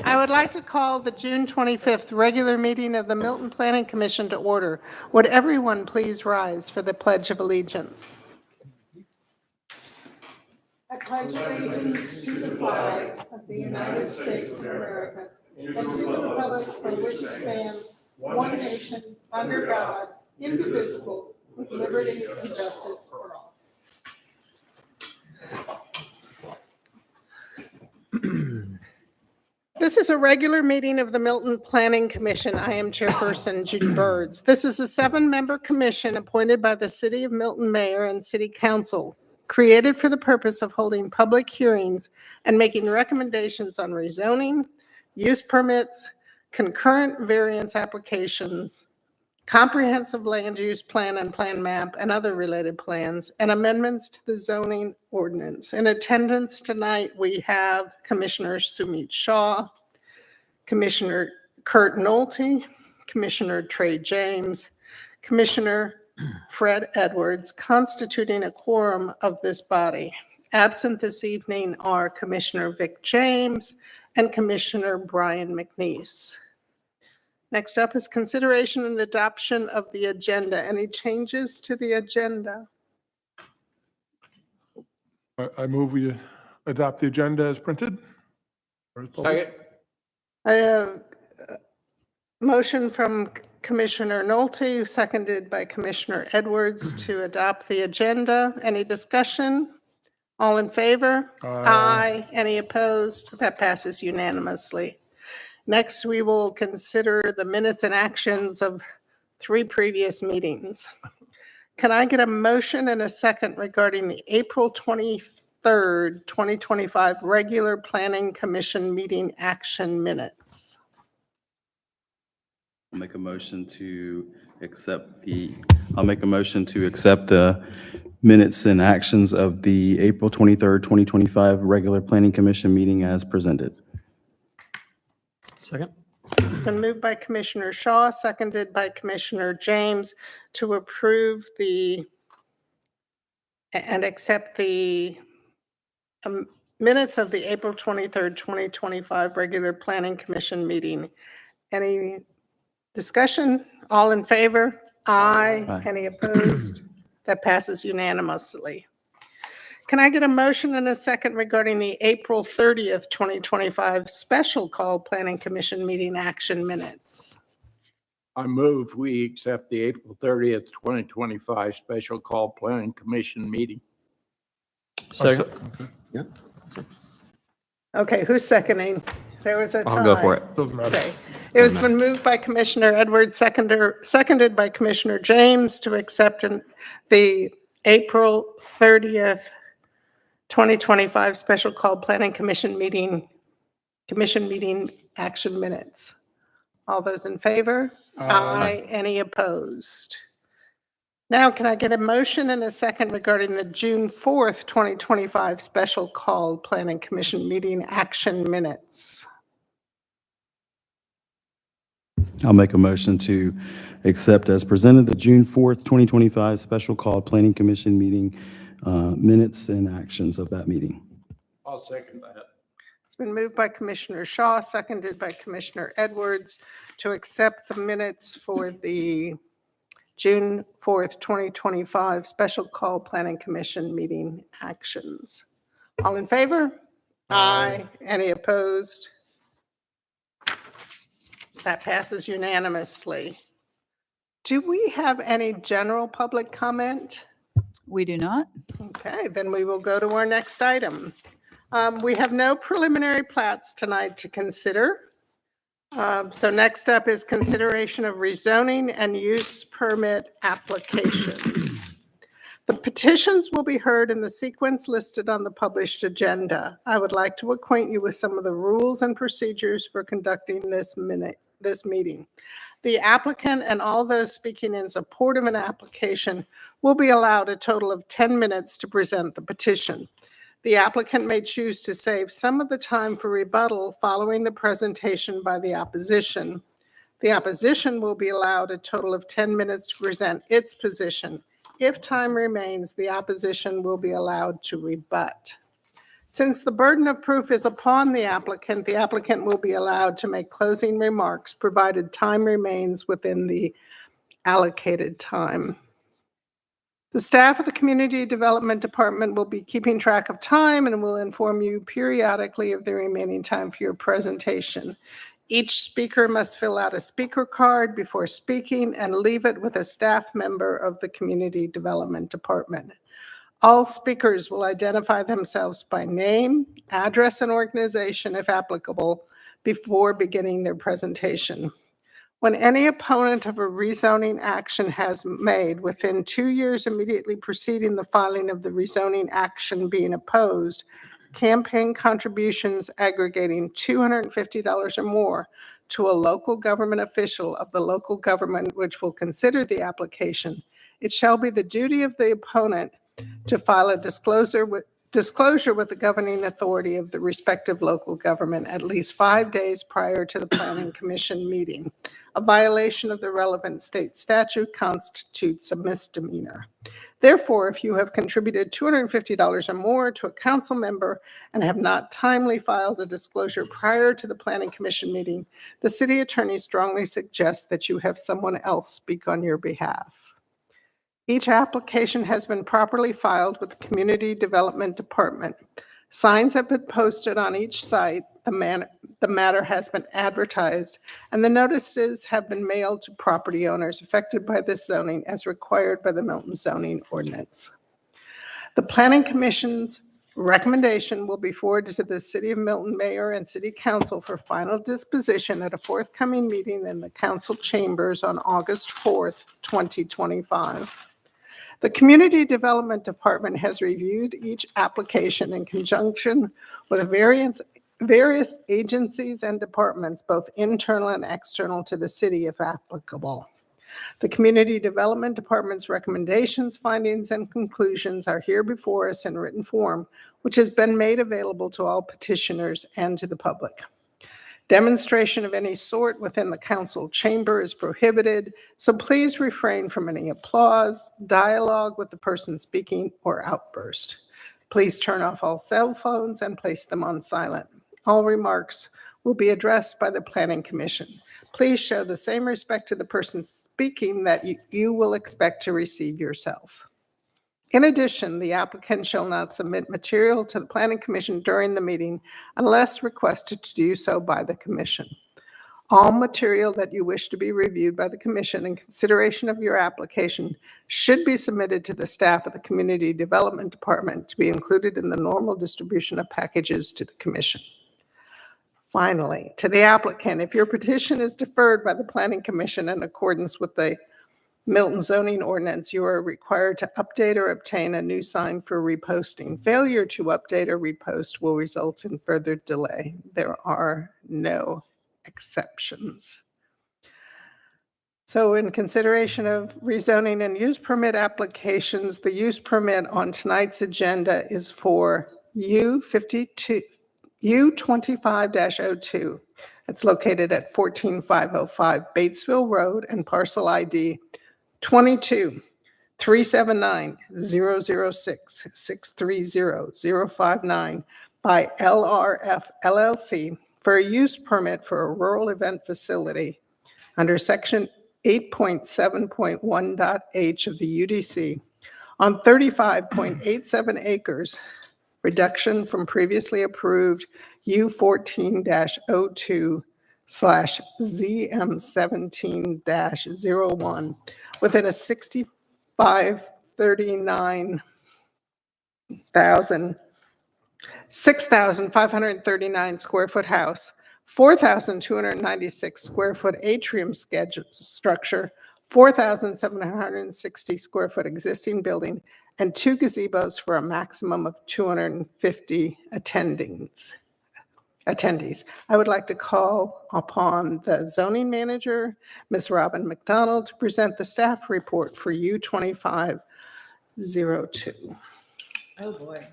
I would like to call the June 25th regular meeting of the Milton Planning Commission to order. Would everyone please rise for the Pledge of Allegiance? I pledge allegiance to the flag of the United States of America and to the republic for which it stands, one nation, under God, indivisible, with liberty and justice for all. This is a regular meeting of the Milton Planning Commission. I am Chairperson Judy Birds. This is a 7-member commission appointed by the City of Milton Mayor and City Council, created for the purpose of holding public hearings and making recommendations on rezoning, use permits, concurrent variance applications, comprehensive land use plan and plan map and other related plans, and amendments to the zoning ordinance. In attendance tonight, we have Commissioner Sumit Shah, Commissioner Kurt Nolte, Commissioner Trey James, Commissioner Fred Edwards, constituting a quorum of this body. Absent this evening are Commissioner Vic James and Commissioner Brian McNeese. Next up is consideration and adoption of the agenda. Any changes to the agenda? I move we adopt the agenda as printed. Second. I have a motion from Commissioner Nolte, seconded by Commissioner Edwards, to adopt the agenda. Any discussion? All in favor? Aye. Any opposed? That passes unanimously. Next, we will consider the minutes and actions of 3 previous meetings. Can I get a motion and a second regarding the April 23rd, 2025 regular Planning Commission meeting action minutes? I'll make a motion to accept the minutes and actions of the April 23rd, 2025 regular Planning Commission meeting as presented. Second. Been moved by Commissioner Shaw, seconded by Commissioner James, to approve and accept the minutes of the April 23rd, 2025 regular Planning Commission meeting. Any discussion? All in favor? Aye. Aye. Any opposed? That passes unanimously. Can I get a motion and a second regarding the April 30th, 2025 special call Planning Commission meeting action minutes? I move we accept the April 30th, 2025 special call Planning Commission meeting. Second. Okay, who's seconding? There was a tie. I'll go for it. Doesn't matter. Okay. It has been moved by Commissioner Edwards, seconded by Commissioner James, to accept the April 30th, 2025 special call Planning Commission meeting action minutes. All those in favor? Aye. Any opposed? Now, can I get a motion and a second regarding the June 4th, 2025 special call Planning Commission meeting action minutes? I'll make a motion to accept as presented the June 4th, 2025 special call Planning Commission meeting minutes and actions of that meeting. I'll second that. It's been moved by Commissioner Shaw, seconded by Commissioner Edwards, to accept the minutes for the June 4th, 2025 special call Planning Commission meeting actions. All in favor? Aye. Any opposed? That passes unanimously. Do we have any general public comment? We do not. Okay, then we will go to our next item. We have no preliminary plats tonight to consider. So next up is consideration of rezoning and use permit applications. The petitions will be heard in the sequence listed on the published agenda. I would like to acquaint you with some of the rules and procedures for conducting this meeting. The applicant and all those speaking in support of an application will be allowed a total of 10 minutes to present the petition. The applicant may choose to save some of the time for rebuttal following the presentation by the opposition. The opposition will be allowed a total of 10 minutes to present its position. If time remains, the opposition will be allowed to rebut. Since the burden of proof is upon the applicant will be allowed to make closing remarks, provided time remains within the allocated time. The staff of the Community Development Department will be keeping track of time and will inform you periodically of the remaining time for your presentation. Each speaker must fill out a speaker card before speaking and leave it with a staff member of the Community Development Department. All speakers will identify themselves by name, address, and organization, if applicable, before beginning their presentation. When any opponent of a rezoning action has made within 2 years immediately preceding the filing of the rezoning action being opposed, campaign contributions aggregating $250 or more to a local government official of the local government which will consider the application, it shall be the duty of the opponent to file a disclosure with the governing authority of the respective local government at least 5 days prior to the Planning Commission meeting. A violation of the relevant state statute constitutes a misdemeanor. Therefore, if you have contributed $250 or more to a council member and have not timely filed a disclosure prior to the Planning Commission meeting, the city attorney strongly suggests that you have someone else speak on your behalf. Each application has been properly filed with the Community Development Department. Signs have been posted on each site. The matter has been advertised, and the notices have been mailed to property owners affected by this zoning as required by the Milton zoning ordinance. The Planning Commission's recommendation will be forwarded to the City of Milton Mayor and City Council for final disposition at a forthcoming meeting in the council chambers on August 4th, 2025. The Community Development Department has reviewed each application in conjunction with various agencies and departments, both internal and external to the city if applicable. The Community Development Department's recommendations, findings, and conclusions are here before us in written form, which has been made available to all petitioners and to the public. Demonstration of any sort within the council chamber is prohibited, so please refrain from any applause, dialogue with the person speaking, or outburst. Please turn off all cell phones and place them on silent. All remarks will be addressed by the Planning Commission. Please show the same respect to the person speaking that you will expect to receive yourself. In addition, the applicant shall not submit material to the Planning Commission during the meeting unless requested to do so by the Commission. All material that you wish to be reviewed by the Commission in consideration of your application should be submitted to the staff of the Community Development Department to be included in the normal distribution of packages to the Commission. Finally, to the applicant, if your petition is deferred by the Planning Commission in accordance with the Milton zoning ordinance, you are required to update or obtain a new sign for reposting. Failure to update or repost will result in further delay. There are no exceptions. So in consideration of rezoning and use permit applications, the use permit on tonight's agenda is for U25-02. It's located at 14505 Batesville Road and parcel ID 22-379-006-630-059 by LRF LLC for a use permit for a rural event facility under Section 8.7.1.h of the UDC on 35.87 acres, reduction from previously approved U14-02/ZM17-01 within a 6,539 square foot house, 4,296 square foot atrium structure, 4,760 square foot existing building, and 2 gazebos for a maximum of 250 attendees. I would like to call upon the zoning manager, Ms. Robin McDonald, to present the staff report for U25-02. Oh, boy.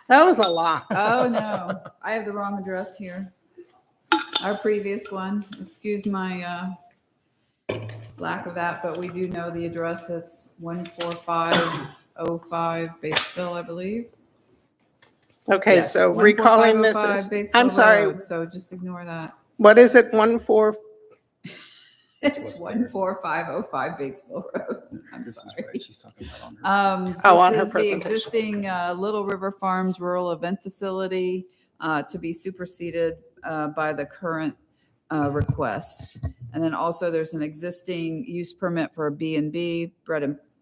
That was a lot. Oh, no. I have the wrong address here. Our previous one. Excuse my lack of that, but we do know the address. It's 14505 Batesville, I believe. Okay, Yes, so recalling this 14505 is, I'm Batesville sorry, Road, so just ignore that. what is it, 14? It's 14505 Batesville Road. I'm This is sorry. right. She's talking about on her. Oh, on her This is the presentation. existing Little River Farms Rural Event Facility to be superseded by the current request. And then also there's an existing use permit for a B&B,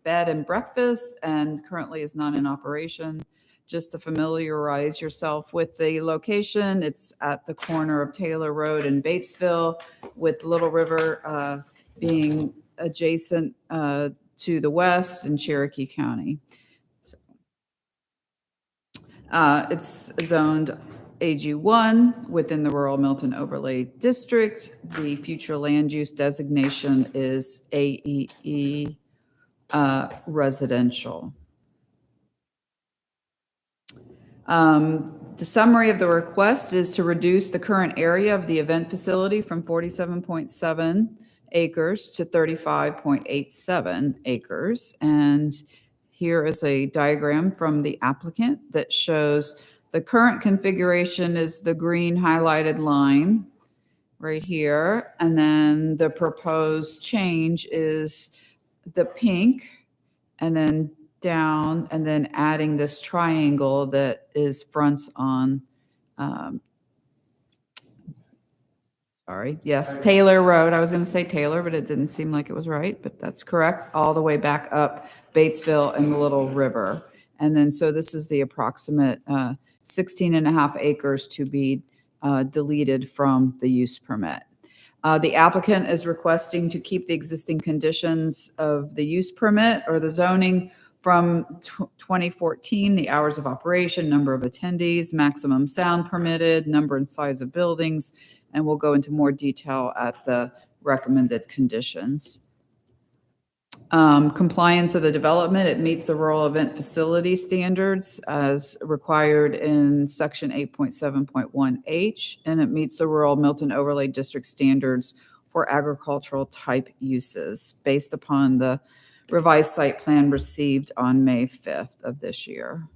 bed and breakfast, and currently is not in operation. Just to familiarize yourself with the location, it's at the corner of Taylor Road and Batesville, with Little River being adjacent to the west in Cherokee County. So, it's zoned AG1 within the rural Milton overlay district. The future land use designation is AEE residential. The summary of the request is to reduce the current area of the event facility from 47.7 acres to 35.87 acres. And here is a diagram from the applicant that shows the current configuration is the green highlighted line right here. And then the proposed change is the pink, and then down, and then adding this triangle that is fronts on, Taylor Road. I was going to say Taylor, but it didn't seem like it was right, but that's correct. All the way back up Batesville and the Little River. And then, so this is the approximate 16 and a half acres to be deleted from the use permit. The applicant is requesting to keep the existing conditions of the use permit or the zoning from 2014, the hours of operation, number of attendees, maximum sound permitted, number and size of buildings, and we'll go into more detail at the recommended conditions. Compliance of the development, it meets the rural event facility standards as required in section 8.7.1H, and it meets the rural Milton overlay district standards for agricultural type uses based upon the revised site plan received on May 5th of this year.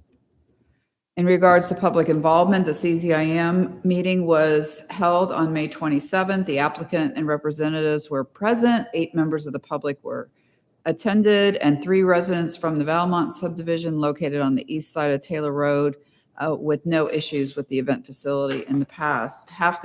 In regards to public involvement, the CZIM meeting was held on May 27th. The applicant and representatives were present. 8 members of the public were attended, and 3 residents from the Valmont subdivision located on the east side of Taylor Road with no issues with the event facility in the past. Half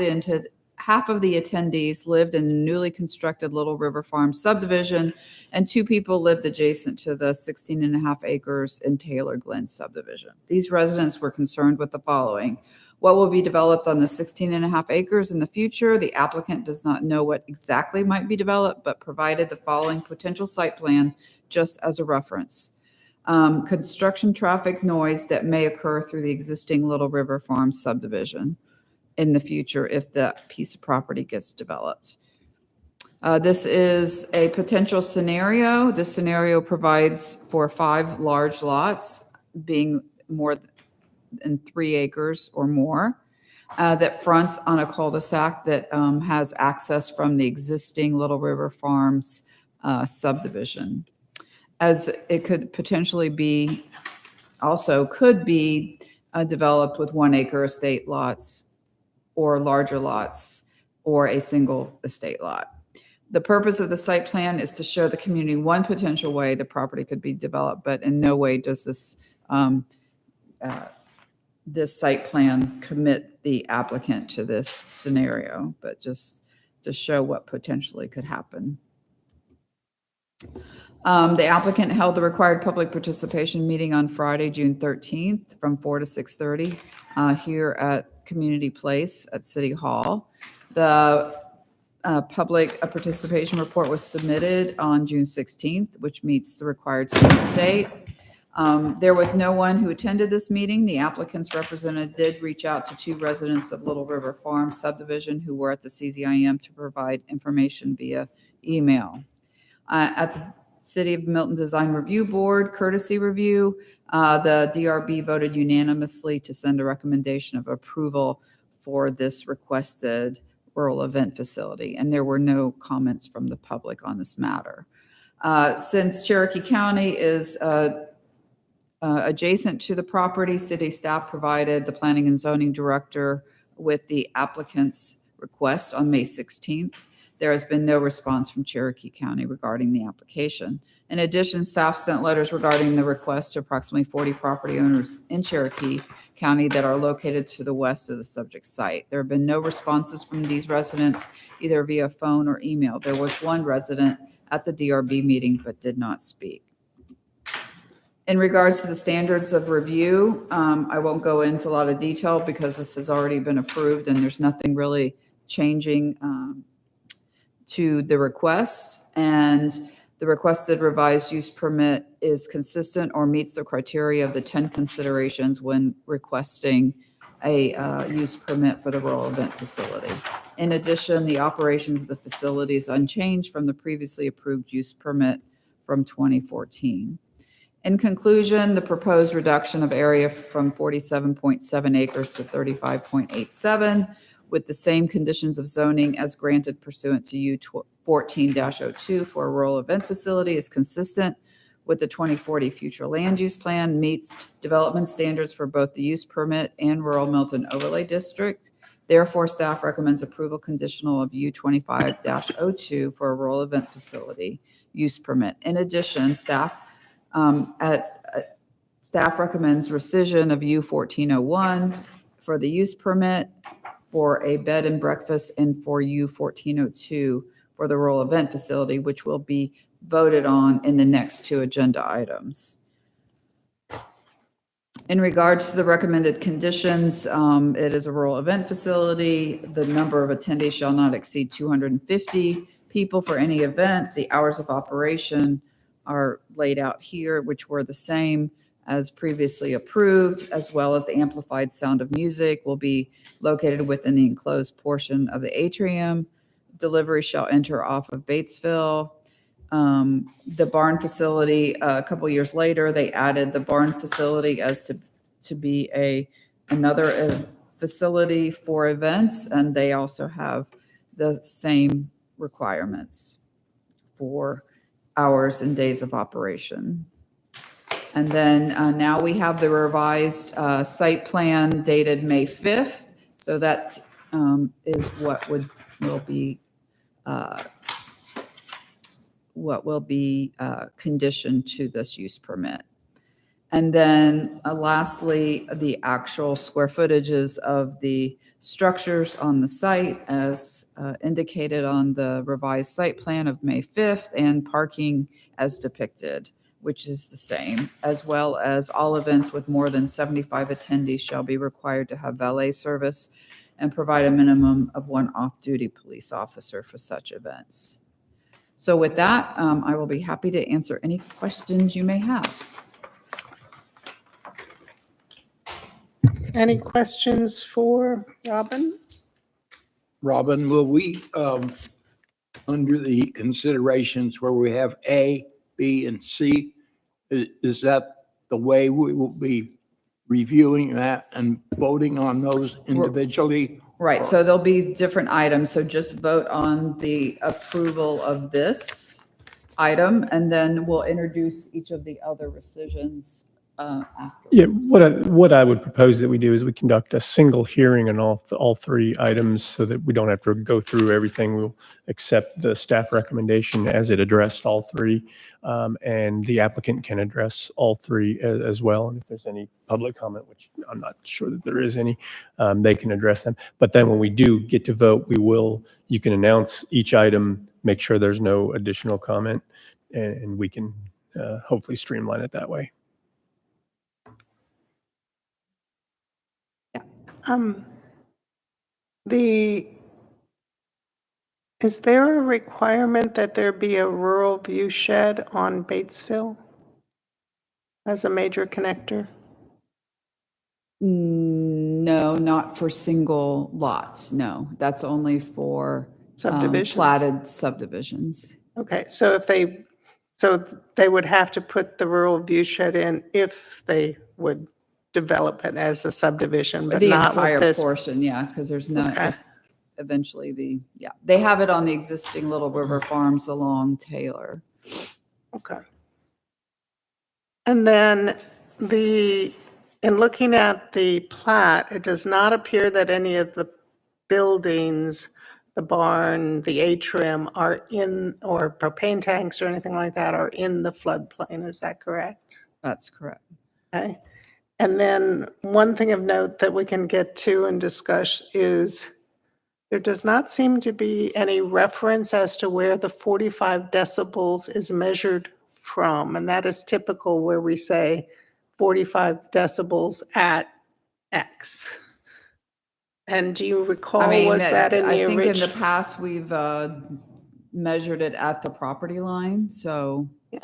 of the attendees lived in the newly constructed Little River Farm subdivision, and 2 people lived adjacent to the 16 and a half acres in Taylor Glen subdivision. These residents were concerned with the following: what will be developed on the 16 and a half acres in the future? The applicant does not know what exactly might be developed, but provided the following potential site plan just as a reference. Construction traffic noise that may occur through the existing Little River Farm subdivision in the future if that piece of property gets developed. This is a potential scenario. This scenario provides for 5 large lots being more than 3 acres or more that fronts on a cul-de-sac that has access from the existing Little River Farms subdivision. As it could potentially be, also could be developed with 1 acre estate lots or larger lots, or a single estate lot. The purpose of the site plan is to show the community one potential way the property could be developed, but in no way does this this site plan commit the applicant to this scenario, but just to show what potentially could happen. The applicant held the required public participation meeting on Friday, June 13th from 4 to 6:30 here at Community Place at City Hall. The public participation report was submitted on June 16th, which meets the required submit date. There was no one who attended this meeting. The applicant's representative did reach out to 2 residents of Little River Farm subdivision who were at the CZIM to provide information via email. At the City of Milton Design Review Board courtesy review, the DRB voted unanimously to send a recommendation of approval for this requested rural event facility, and there were no comments from the public on this matter. Since Cherokee County is Adjacent to the property, city staff provided the planning and zoning director with the applicant's request on May 16th. There has been no response from Cherokee County regarding the application. In addition, staff sent letters regarding the request to approximately 40 property owners in Cherokee County that are located to the west of the subject site. There have been no responses from these residents, either via phone or email. There was one resident at the DRB meeting but did not speak. In regards to the standards of review, I won't go into a lot of detail because this has already been approved and there's nothing really changing to the request. And the requested revised use permit is consistent or meets the criteria of the 10 considerations when requesting a use permit for the rural event facility. In addition, the operations of the facility is unchanged from the previously approved use permit from 2014. In conclusion, the proposed reduction of area from 47.7 acres to 35.87 with the same conditions of zoning as granted pursuant to U 14-02 for a rural event facility is consistent with the 2040 future land use plan, meets development standards for both the use permit and rural Milton overlay district. Therefore, staff recommends approval conditional of U 25-02 for a rural event facility use permit. In addition, staff recommends rescission of U 1401 for the use permit for a bed and breakfast and for U 1402 for the rural event facility, which will be voted on in the next two agenda items. In regards to the recommended conditions, it is a rural event facility. The number of attendees shall not exceed 250 people for any event. The hours of operation are laid out here, which were the same as previously approved, as well as the amplified sound of music will be located within the enclosed portion of the atrium. Delivery shall enter off of Batesville. The barn facility, a couple years later, they added the barn facility as to be another facility for events, and they also have the same requirements for hours and days of operation. And then now we have the revised site plan dated May 5th. So that is what will be conditioned to this use permit. And then lastly, the actual square footages of the structures on the site as indicated on the revised site plan of May 5th, and parking as depicted, which is the same, as well as all events with more than 75 attendees shall be required to have valet service and provide a minimum of one off-duty police officer for such events. So with that, I will be happy to answer any questions you may have. Any questions for Robin? Robin, will we, under the considerations where we have A, B, and C, is that the way we will be reviewing that and voting on those individually? Right, so there'll be different items, so just vote on the approval of this item, and then we'll introduce each of the other rescissions after. Yeah, what I would propose that we do is we conduct a single hearing on all three items so that we don't have to go through everything. We'll accept the staff recommendation as it addressed all three, and the applicant can address all three as well. And if there's any public comment, which I'm not sure that there is any, they can address them. But then when we do get to vote, you can announce each item, make sure there's no additional comment, and we can hopefully streamline it that way. Is there a requirement that there be a rural view shed on Batesville as a major connector? No, not for single lots. No, that's only for Subdivisions? platted subdivisions. Okay, so they would have to put the rural view shed in if they would develop it as a subdivision, but The not entire with this. portion, yeah, because there's not, Okay. eventually they have it on the existing Little River Farms along Taylor. Okay. And then in looking at the plat, it does not appear that any of the buildings, the barn, the atrium are in, or propane tanks or anything like that are in the floodplain. Is that correct? That's correct. Okay. And then one thing of note that we can get to and discuss is there does not seem to be any reference as to where the 45 decibels is measured from. And that is typical where we say 45 decibels at X. And do you recall, I mean, was that in I the think in the original? past, we've measured it at the property line, so. Yeah.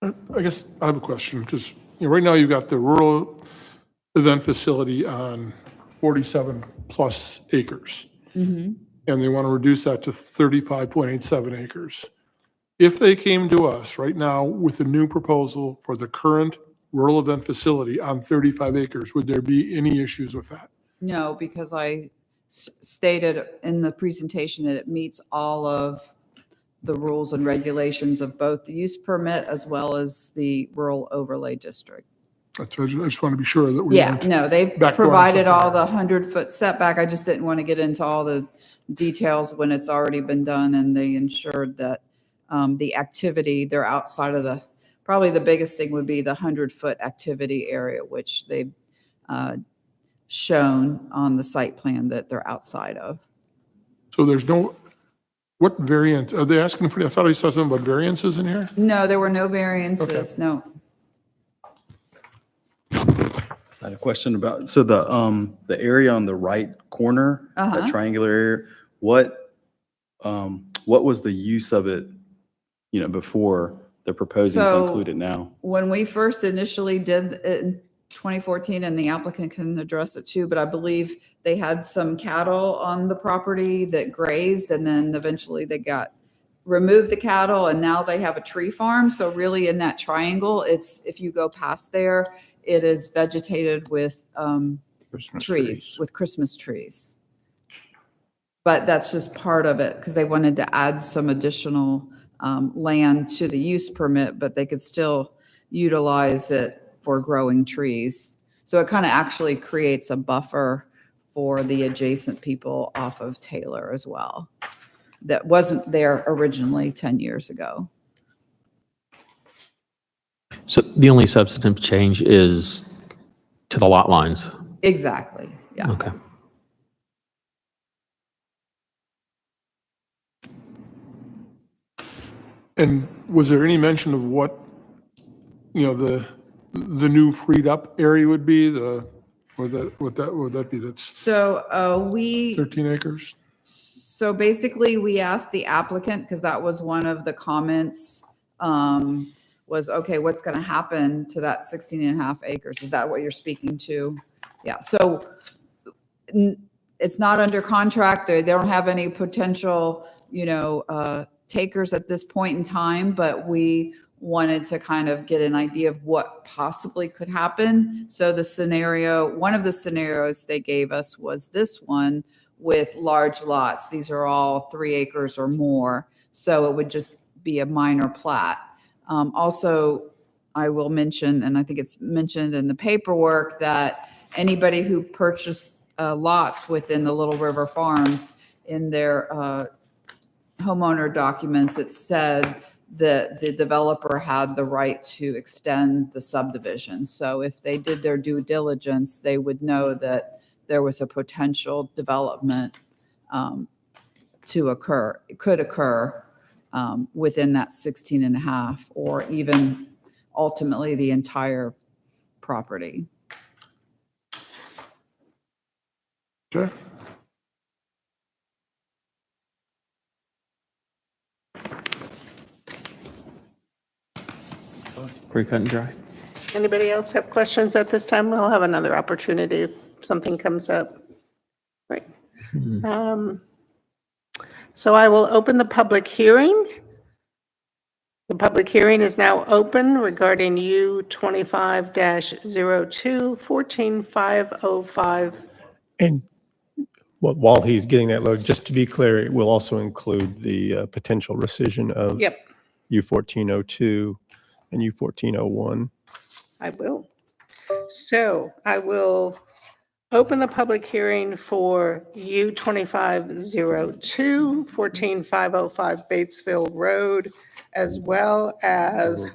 Yeah. I guess I have a question, just, right now you've got the rural event facility on 47 plus acres. And they want to reduce that to 35.87 acres. If they came to us right now with a new proposal for the current rural event facility on 35 acres, would there be any issues with that? No, because I stated in the presentation that it meets all of the rules and regulations of both the use permit as well as the rural overlay district. That's, I just want to be sure that we Yeah, weren't no, they've backdooring provided something all there. the 100-foot setback. I just didn't want to get into all the details when it's already been done, and they ensured that the activity, they're outside of the, probably the biggest thing would be the 100-foot activity area, which they've shown on the site plan that they're outside of. So there's no, what variant, are they asking for, I thought I saw something about variances in here? No, there were no variances, no. I had a question about, so the area on the right corner, that triangular area, what was the use of it, before they're proposing to So- include it now? When we first initially did it in 2014, and the applicant can address it too, but I believe they had some cattle on the property that grazed, and then eventually they removed the cattle, and now they have a tree farm. So really in that triangle, if you go past there, it is vegetated with trees, with Christmas trees. But that's just part of it, because they wanted to add some additional land to the use permit, but they could still utilize it for growing trees. So it kind of actually creates a buffer for the adjacent people off of Taylor as well. That wasn't there originally 10 years ago. So the only substantive change is to the lot lines? Exactly, yeah. Okay. And was there any mention of what, the new freed up area would be, would that be, that's So 13 acres? So basically, we asked the applicant, because that was one of the comments, was, okay, what's going to happen to that 16 and a half acres? Is that what you're speaking to? Yeah, so it's not under contract. They don't have any potential, takers at this point in time, but we wanted to kind of get an idea of what possibly could happen. So one of the scenarios they gave us was this one with large lots. These are all 3 acres or more. So it would just be a minor plat. Also, I will mention, and I think it's mentioned in the paperwork, that anybody who purchased lots within the Little River Farms, in their homeowner documents, it said that the developer had the right to extend the subdivision. So if they did their due diligence, they would know that there was a potential development could occur within that 16 and a half, or even ultimately the entire property. Okay. Pretty cut and dry. Anybody else have questions at this time? We'll have another opportunity if something comes up. Right. So I will open the public hearing. The public hearing is now open regarding U 25-02, 14505. And while he's getting that load, just to be clear, it will also include the potential rescission of Yep. U1402 and U1401. I will. So I will open the public hearing for U2502, 14505 Batesville Road, as well as,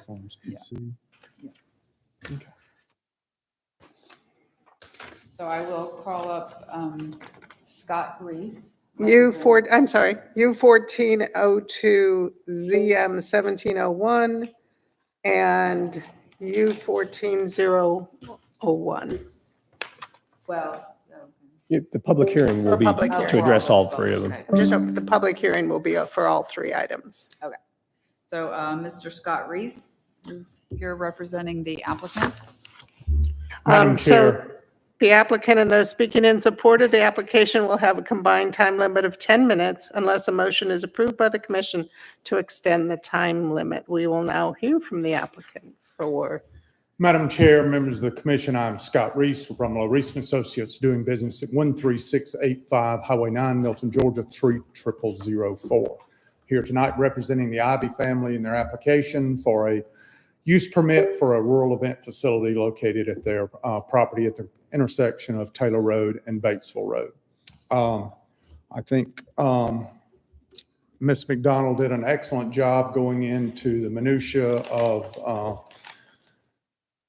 So I will call up Scott Reese. I'm sorry, U1402 ZM1701 and U14001. Well, The public hearing will For be public to hearing. address all three of them. Just the public hearing will be for all three items. Okay. So Mr. Scott Reese is here representing the applicant. Madam So Chair, the applicant and those speaking in support of the application will have a combined time limit of 10 minutes unless a motion is approved by the commission to extend the time limit. We will now hear from the applicant for, Madam Chair, members of the commission, I'm Scott Reese with Rumlow Reese and Associates, doing business at 13685 Highway 9, Milton, Georgia, 30004. Here tonight representing the Ivy family in their application for a use permit for a rural event facility located at their property at the intersection of Taylor Road and Batesville Road. I think Ms. McDonald did an excellent job going into the minutia of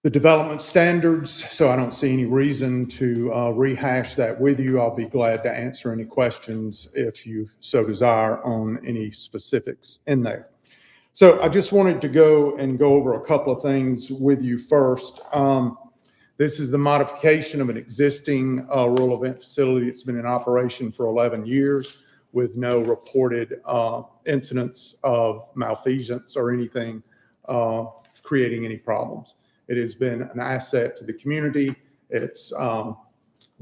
the development standards, so I don't see any reason to rehash that with you. I'll be glad to answer any questions if you so desire on any specifics in there. So I just wanted to go over a couple of things with you first. This is the modification of an existing rural event facility. It's been in operation for 11 years with no reported incidents of malfeasance or anything creating any problems. It has been an asset to the community. It's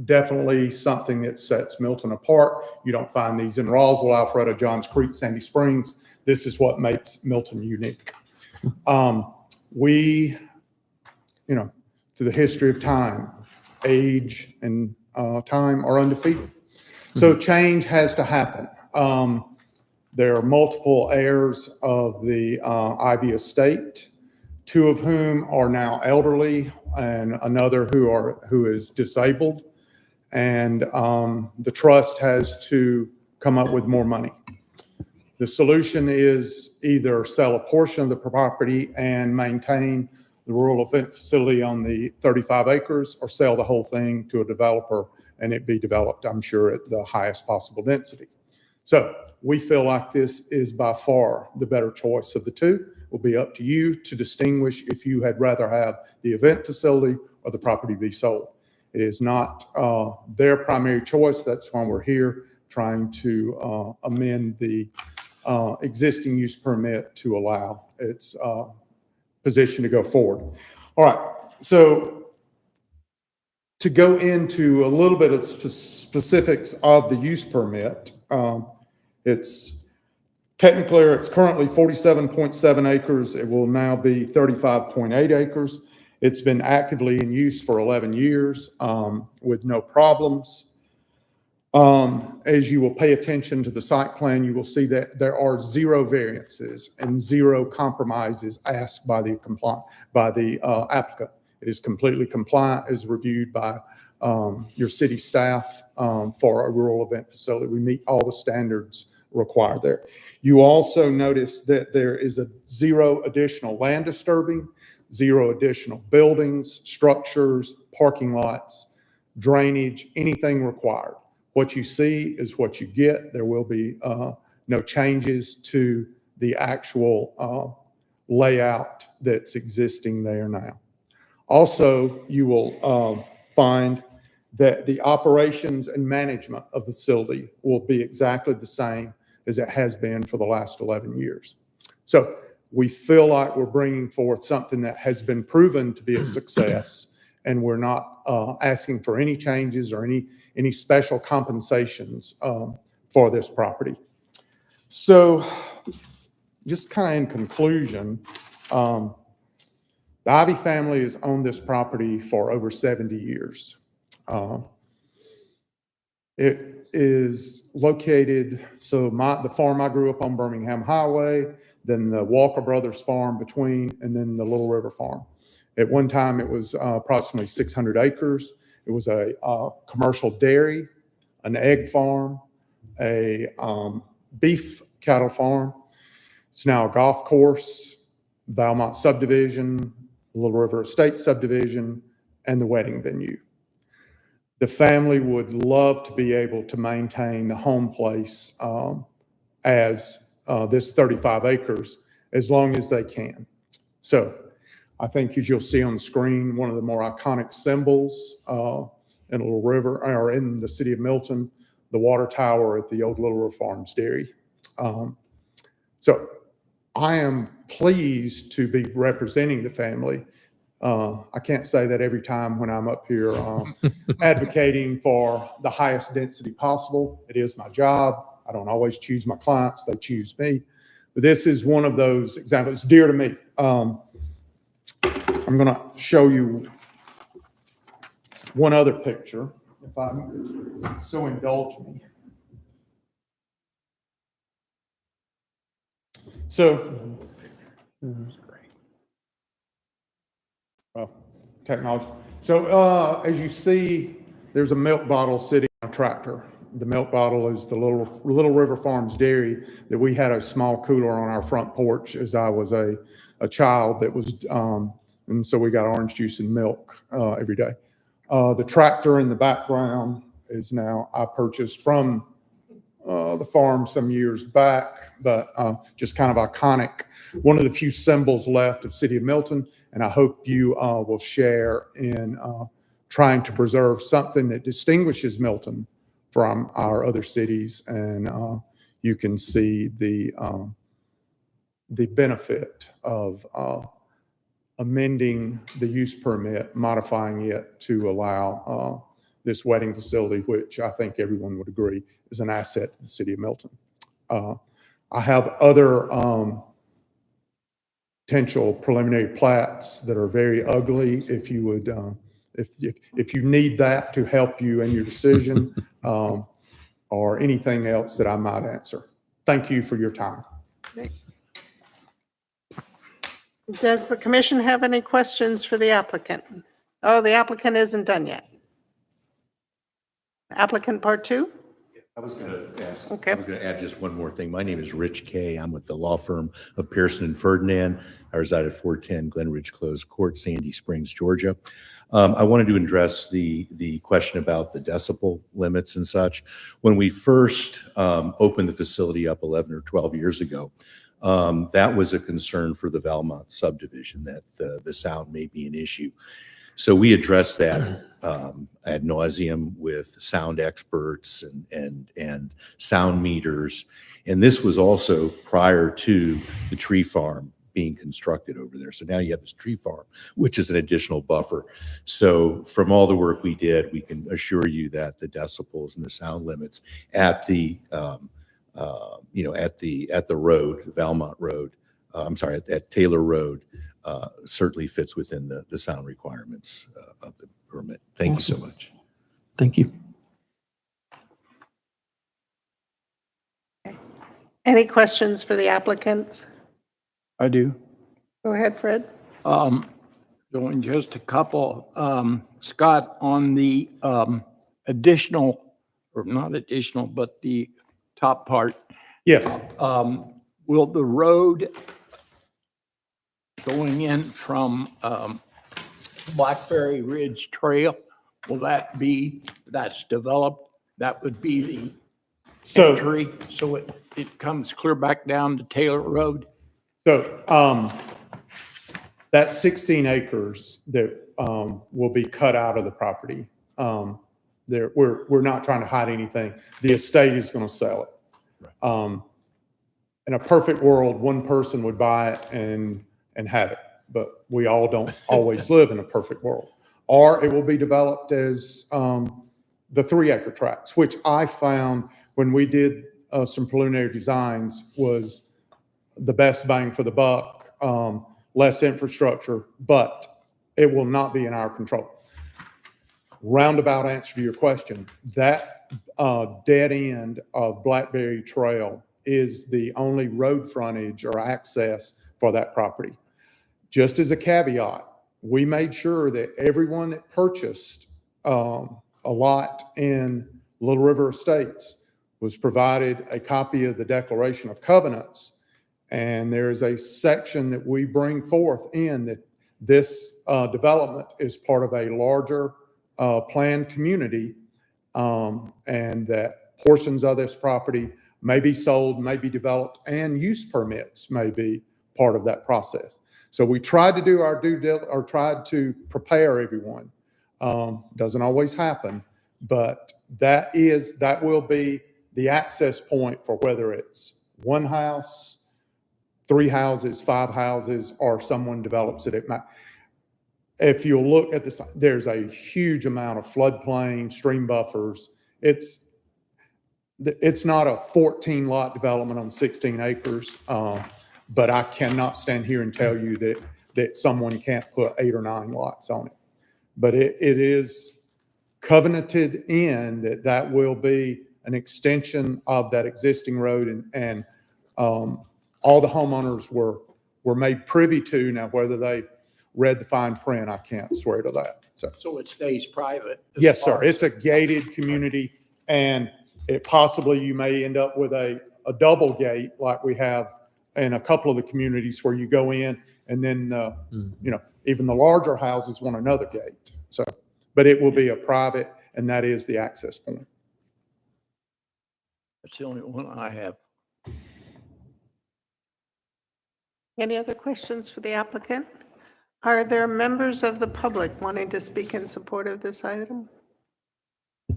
definitely something that sets Milton apart. You don't find these in Roswell, Alpharetta, Johns Creek, Sandy Springs. This is what makes Milton unique. We, through the history of time, age and time are undefeated. So change has to happen. There are multiple heirs of the Ivy estate, two of whom are now elderly and another who is disabled. And the trust has to come up with more money. The solution is either sell a portion of the property and maintain the rural event facility on the 35 acres, or sell the whole thing to a developer and it be developed, I'm sure, at the highest possible density. So we feel like this is by far the better choice of the two. It will be up to you to distinguish if you had rather have the event facility or the property be sold. It is not their primary choice. That's why we're here trying to amend the existing use permit to allow its position to go forward. All right, so to go into a little bit of specifics of the use permit, it's currently 47.7 acres. It will now be 35.8 acres. It's been actively in use for 11 years with no problems. As you will pay attention to the site plan, you will see that there are 0 variances and 0 compromises asked by the applicant. It is completely compliant, as reviewed by your city staff for a rural event facility. We meet all the standards required there. You also notice that there is 0 additional land disturbing, 0 additional buildings, structures, parking lots, drainage, anything required. What you see is what you get. There will be no changes to the actual layout that's existing there now. Also, you will find that the operations and management of the facility will be exactly the same as it has been for the last 11 years. So we feel like we're bringing forth something that has been proven to be a success, and we're not asking for any changes or any special compensations for this property. So just kind of in conclusion, the Ivy family has owned this property for over 70 years. is located, so the farm I grew up on, Birmingham Highway, then the Walker Brothers Farm between, and then the Little River Farm. At one time, it was approximately 600 acres. It was a commercial dairy, an egg farm, a beef cattle farm. It's now a golf course, Valmont subdivision, Little River Estate subdivision, and the wedding venue. The family would love to be able to maintain the home place as this 35 acres as long as they can. So I think, as you'll see on the screen, one of the more iconic symbols in Little River, or in the city of Milton, the water tower at the old Little River Farms Dairy. So I am pleased to be representing the family. I can't say that every time when I'm up here advocating for the highest density possible. It is my job. I don't always choose my clients, they choose me. But this is one of those examples. It's dear to me. I'm going to show you one other picture, if so indulge me. So, well, technology. So as you see, there's a milk bottle sitting on a tractor. The milk bottle is the Little River Farms Dairy that we had a small cooler on our front porch as I was a child that was, and so we got orange juice and milk every day. The tractor in the background is now, I purchased from the farm some years back, but just kind of iconic. One of the few symbols left of City of Milton, and I hope you will share in trying to preserve something that distinguishes Milton from our other cities, and you can see the benefit of amending the use permit, modifying it to allow this wedding facility, which I think everyone would agree is an asset to the city of Milton. I have other potential preliminary plats that are very ugly. If you would, if you need that to help you in your decision, or anything else that I might answer. Thank you for your time. Does the commission have any questions for the applicant? Oh, the applicant isn't done yet. Applicant part two? I was going to ask, Okay. I was going to add just one more thing. My name is Rich Kay. I'm with the law firm of Pearson and Ferdinand. I reside at 410 Glen Ridge Close Court, Sandy Springs, Georgia. I wanted to address the question about the decibel limits and such. When we first opened the facility up 11 or 12 years ago, that was a concern for the Valmont subdivision, that the sound may be an issue. So we addressed that ad nauseum with sound experts and sound meters. And this was also prior to the tree farm being constructed over there. So now you have this tree farm, which is an additional buffer. So from all the work we did, we can assure you that the decibels and the sound limits at the at the road, Valmont Road, at Taylor Road, certainly fits within the sound requirements of the permit. Thank you so much. Thank you. Any questions for the applicants? I do. Go ahead, Fred. Doing just a couple. Scott, on the additional, or not additional, but the top part, Yes. will the road going in from Blackberry Ridge Trail, will that be, that's developed, that would be the So, entry, so it comes clear back down to Taylor Road? so that 16 acres that will be cut out of the property, we're not trying to hide anything. The estate is going to sell it. In a perfect world, one person would buy it and have it, but we all don't always live in a perfect world. Or it will be developed as the 3-acre tracts, which I found when we did some preliminary designs was the best bang for the buck, less infrastructure, but it will not be in our control. roundabout answer to your question, that dead end of Blackberry Trail is the only road frontage or access for that property. Just as a caveat, we made sure that everyone that purchased a lot in Little River Estates was provided a copy of the Declaration of Covenants. And there is a section that we bring forth in that this development is part of a larger planned community, and that portions of this property may be sold, may be developed, and use permits may be part of that process. So we tried to do our tried to prepare everyone. Doesn't always happen, but that will be the access point for whether it's one house, 3 houses, 5 houses, or someone develops it. If you look at this, there's a huge amount of floodplain, stream buffers. It's not a 14 lot development on 16 acres. But I cannot stand here and tell you that someone can't put 8 or 9 lots on it. But it is covenanted in that will be an extension of that existing road, and all the homeowners were made privy to. Now, whether they read the fine print, I can't swear to that. So it stays private? Yes, sir. It's a gated community, and it possibly you may end up with a double gate like we have in a couple of the communities where you go in and then, even the larger houses want another gate. So, but it will be a private, and that is the access point. That's the only one I have. Any other questions for the applicant? Are there members of the public wanting to speak in support of this item?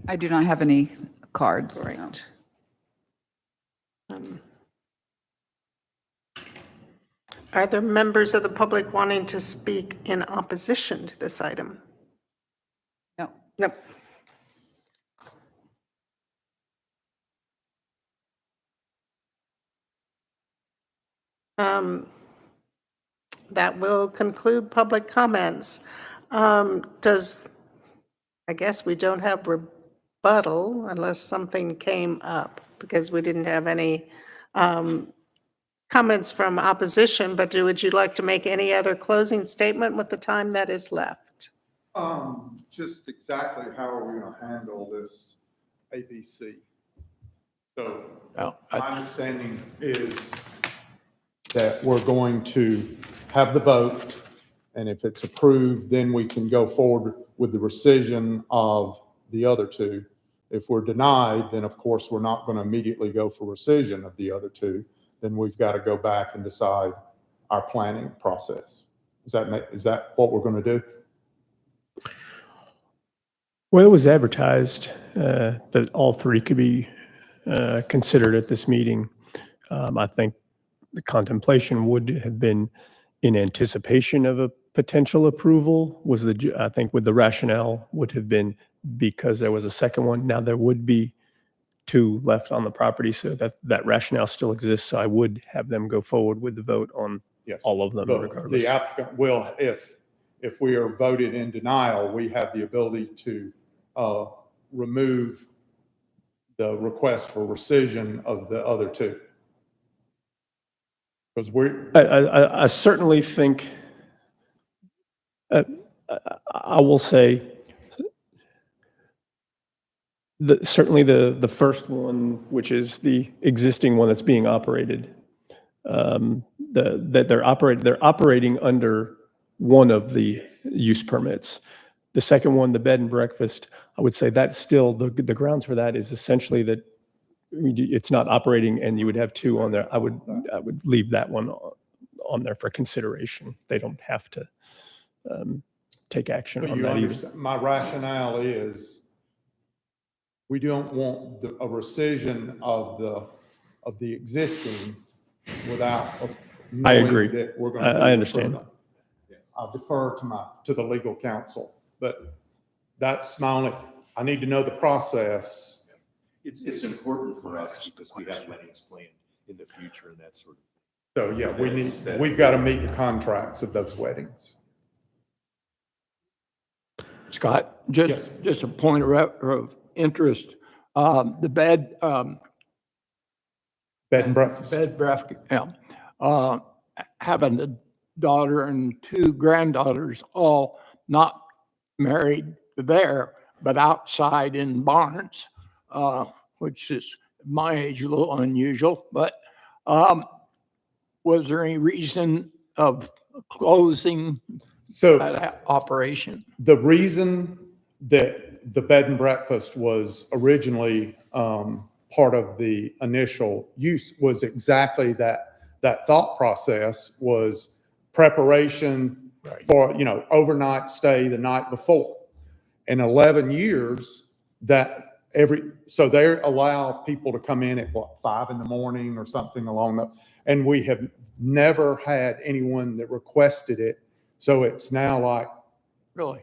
I do not have any cards. Great. No. Are there members of the public wanting to speak in opposition to this item? No. Nope. That will conclude public comments. I guess we don't have rebuttal unless something came up, because we didn't have any comments from opposition, but would you like to make any other closing statement with the time that is left? Just exactly how are we going to handle this ABC? So my understanding is that we're going to have the vote, and if it's approved, then we can go forward with the rescission of the other 2. If we're denied, then of course we're not going to immediately go for rescission of the other 2. Then we've got to go back and decide our planning process. Is that what we're going to do? Well, it was advertised that all 3 could be considered at this meeting. I think the contemplation would have been in anticipation of a potential approval I think with the rationale would have been because there was a second one. Now there would be 2 left on the property, so that rationale still exists. So I would have them go forward with the vote on all of them regardless. The applicant will, if we are voted in denial, we have the ability to remove the request for rescission of the other 2. Because I certainly think, I will say, certainly the first one, which is the existing one that's being operated, that they're operating under one of the use permits. The second one, the bed and breakfast, I would say that's still the grounds for that is essentially that it's not operating, and you would have 2 on there. I would leave that one on there for consideration. They don't have to take action on that either. My rationale is we don't want a rescission of the existing without I agree. knowing that we're going I understand. I'll defer to the legal counsel, but that's my only, I need to know the process. It's important for us because we have weddings planned in the future and that sort of. So yeah, we've got to meet the contracts of those weddings. Scott, Yes. just a point of interest. The Bed and breakfast. bed breakfast, yeah. Having a daughter and two granddaughters, all not married there, but outside in barns, which is my age a little unusual. But was there any reason of closing So that operation? the reason that the bed and breakfast was originally part of the initial use was exactly that thought process was preparation for, overnight stay the night before. In 11 years, so they allow people to come in at 5 a.m. or something along that. And we have never had anyone that requested it. So it's now like, Really?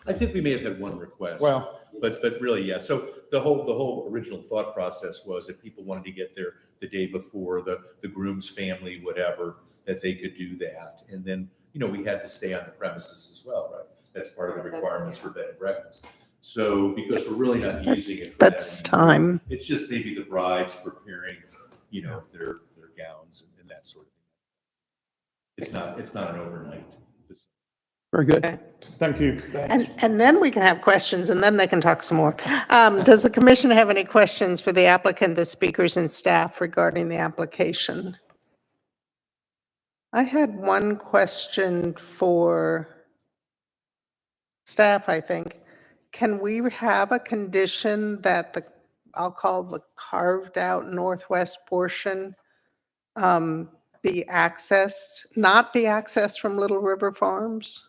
I think we may have had one request. well, But really, yeah. So the whole original thought process was if people wanted to get there the day before, the groom's family, whatever, that they could do that. And then, we had to stay on the premises as well, right? That's part of the requirements for bed and breakfast. So because we're really not using it for that That's anymore, time. it's just maybe the brides preparing, their gowns and that sort of thing. It's not an overnight facility. Very good. Okay. thank you. And then we can have questions, and then they can talk some more. Does the commission have any questions for the applicant, the speakers, and staff regarding the application? I had one question for staff, I think. Can we have a condition that I'll call the carved-out northwest portion, be accessed, not be accessed from Little River Farms?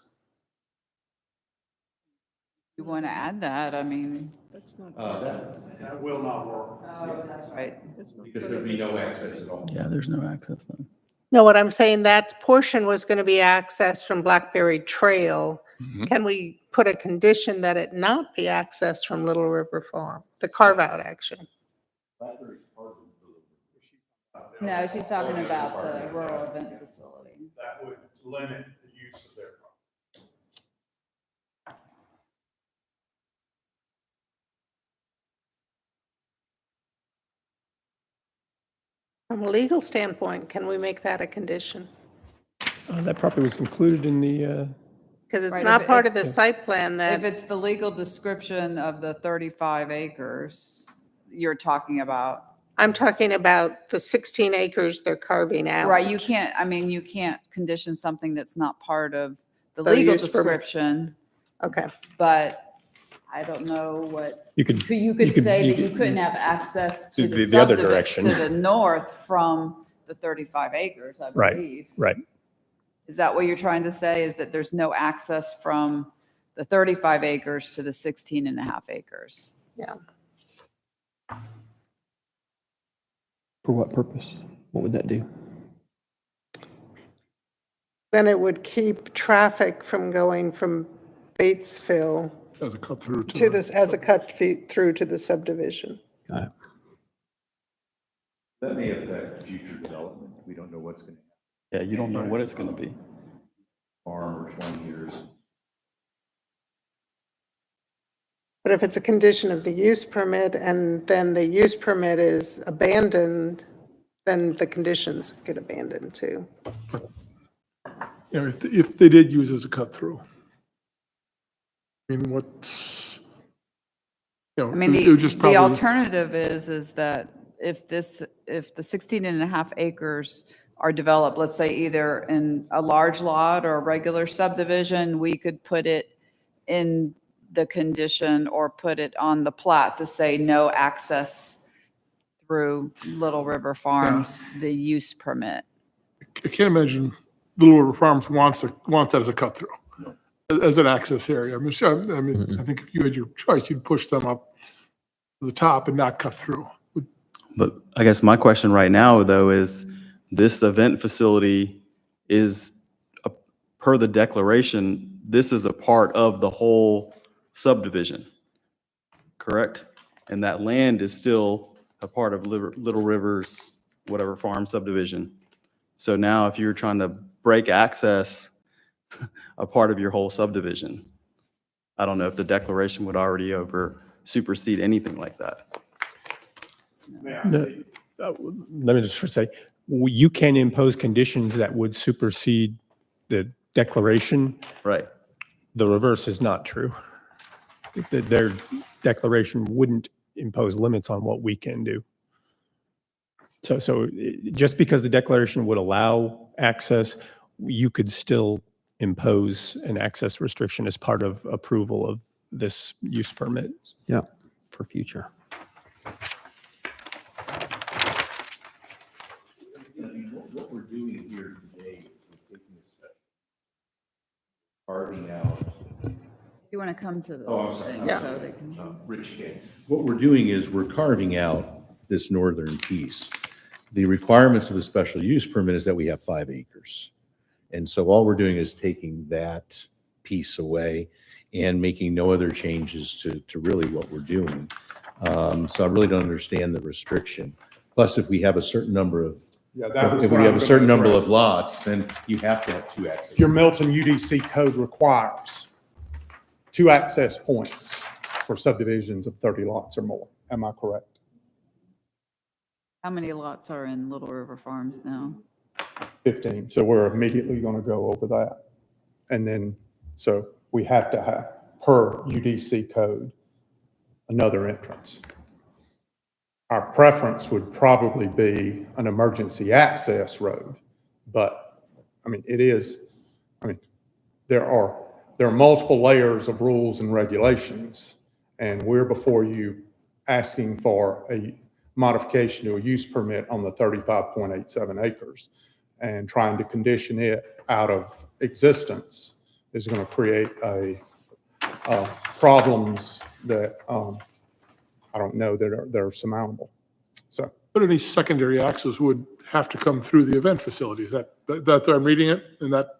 You want to add that? I mean, That will not work. oh, that's right. Because there'd be no access at all. Yeah, there's no access then. No, what I'm saying, that portion was going to be accessed from Blackberry Trail. Can we put a condition that it not be accessed from Little River Farm? The carve-out action. No, she's talking about the rural event facility. That would limit the use of their property. From a legal standpoint, can we make that a condition? That property was included in the, Because it's Right, not if part it- of the site plan If that, it's the legal description of the 35 acres you're talking about, I'm talking about the 16 acres they're carving out. right, you can't condition something that's not part of the The legal use permit. description, Okay, but I don't know what, you could. you could say that you couldn't have access to The the other subdivision, direction. to the north from the 35 acres, I Right. believe. Right. Is that what you're trying to say, is that there's no access from the 35 acres to the 16 and a half acres? yeah. For what purpose? What would that do? Then it would keep traffic from going from Batesville As a cut through to this, as a cut through to the subdivision. Got it. That may affect future development. We don't know what's going to Yeah, you don't know what it's going to be. farm or 20 years. But if it's a condition of the use permit and then the use permit is abandoned, then the conditions get abandoned too. If they did use it as a cut through. I mean, what's, I mean, it would just the probably. alternative is that if the 16 and a half acres are developed, let's say either in a large lot or a regular subdivision, we could put it in the condition or put it on the plat to say no access through Little River Farms, the use permit. I can't imagine Little River Farms wants that as a cut through, as an access area. I think if you had your choice, you'd push them up to the top and not cut through. But I guess my question right now, though, is this event facility is, per the declaration, this is a part of the whole subdivision, correct? And that land is still a part of Little River's, whatever farm subdivision. So now if you're trying to break access, a part of your whole subdivision, I don't know if the declaration would already supersede anything like that. No, let me just first say, you can impose conditions that would supersede the declaration. Right. The reverse is not true. Their declaration wouldn't impose limits on what we can do. So just because the declaration would allow access, you could still impose an access restriction as part of approval of this use permit. Yeah, for future. What we're doing here today is we're taking a step, carving out. You want to come to the Oh, I'm sorry. thing so they can. Rich K. What we're doing is we're carving out this northern piece. The requirements of the special use permit is that we have 5 acres. And so all we're doing is taking that piece away and making no other changes to really what we're doing. So I really don't understand the restriction. Plus, if we have a certain number of, Yeah, that was if what we I'm have a gonna certain number address. of lots, then you have to have 2 access. Your Milton UDC code requires 2 access points for subdivisions of 30 lots or more. Am I correct? How many lots are in Little River Farms now? 15. So we're immediately going to go over that. And then, so we have to have, per UDC code, another entrance. Our preference would probably be an emergency access road, but, I mean, it is, I mean, there are multiple layers of rules and regulations, and we're before you asking for a modification to a use permit on the 35.87 acres. And trying to condition it out of existence is going to create problems that I don't know that are surmountable. So, But any secondary access would have to come through the event facilities. That I'm reading it, and that,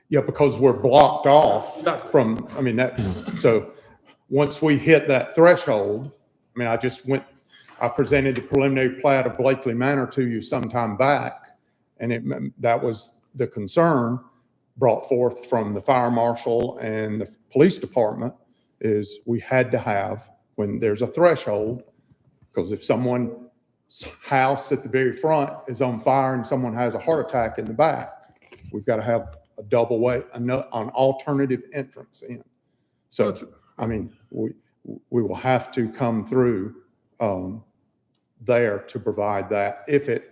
yeah, because we're blocked off Exactly. from, I mean, so once we hit that threshold, I mean, I presented the preliminary plat of Blakely Manor to you sometime back, and that was the concern brought forth from the fire marshal and the police department is we had to have, when there's a threshold, because if someone's house at the very front is on fire and someone has a heart attack in the back, we've got to have a double way, an alternative entrance in. So, I mean, we will have to come through there to provide that. If it,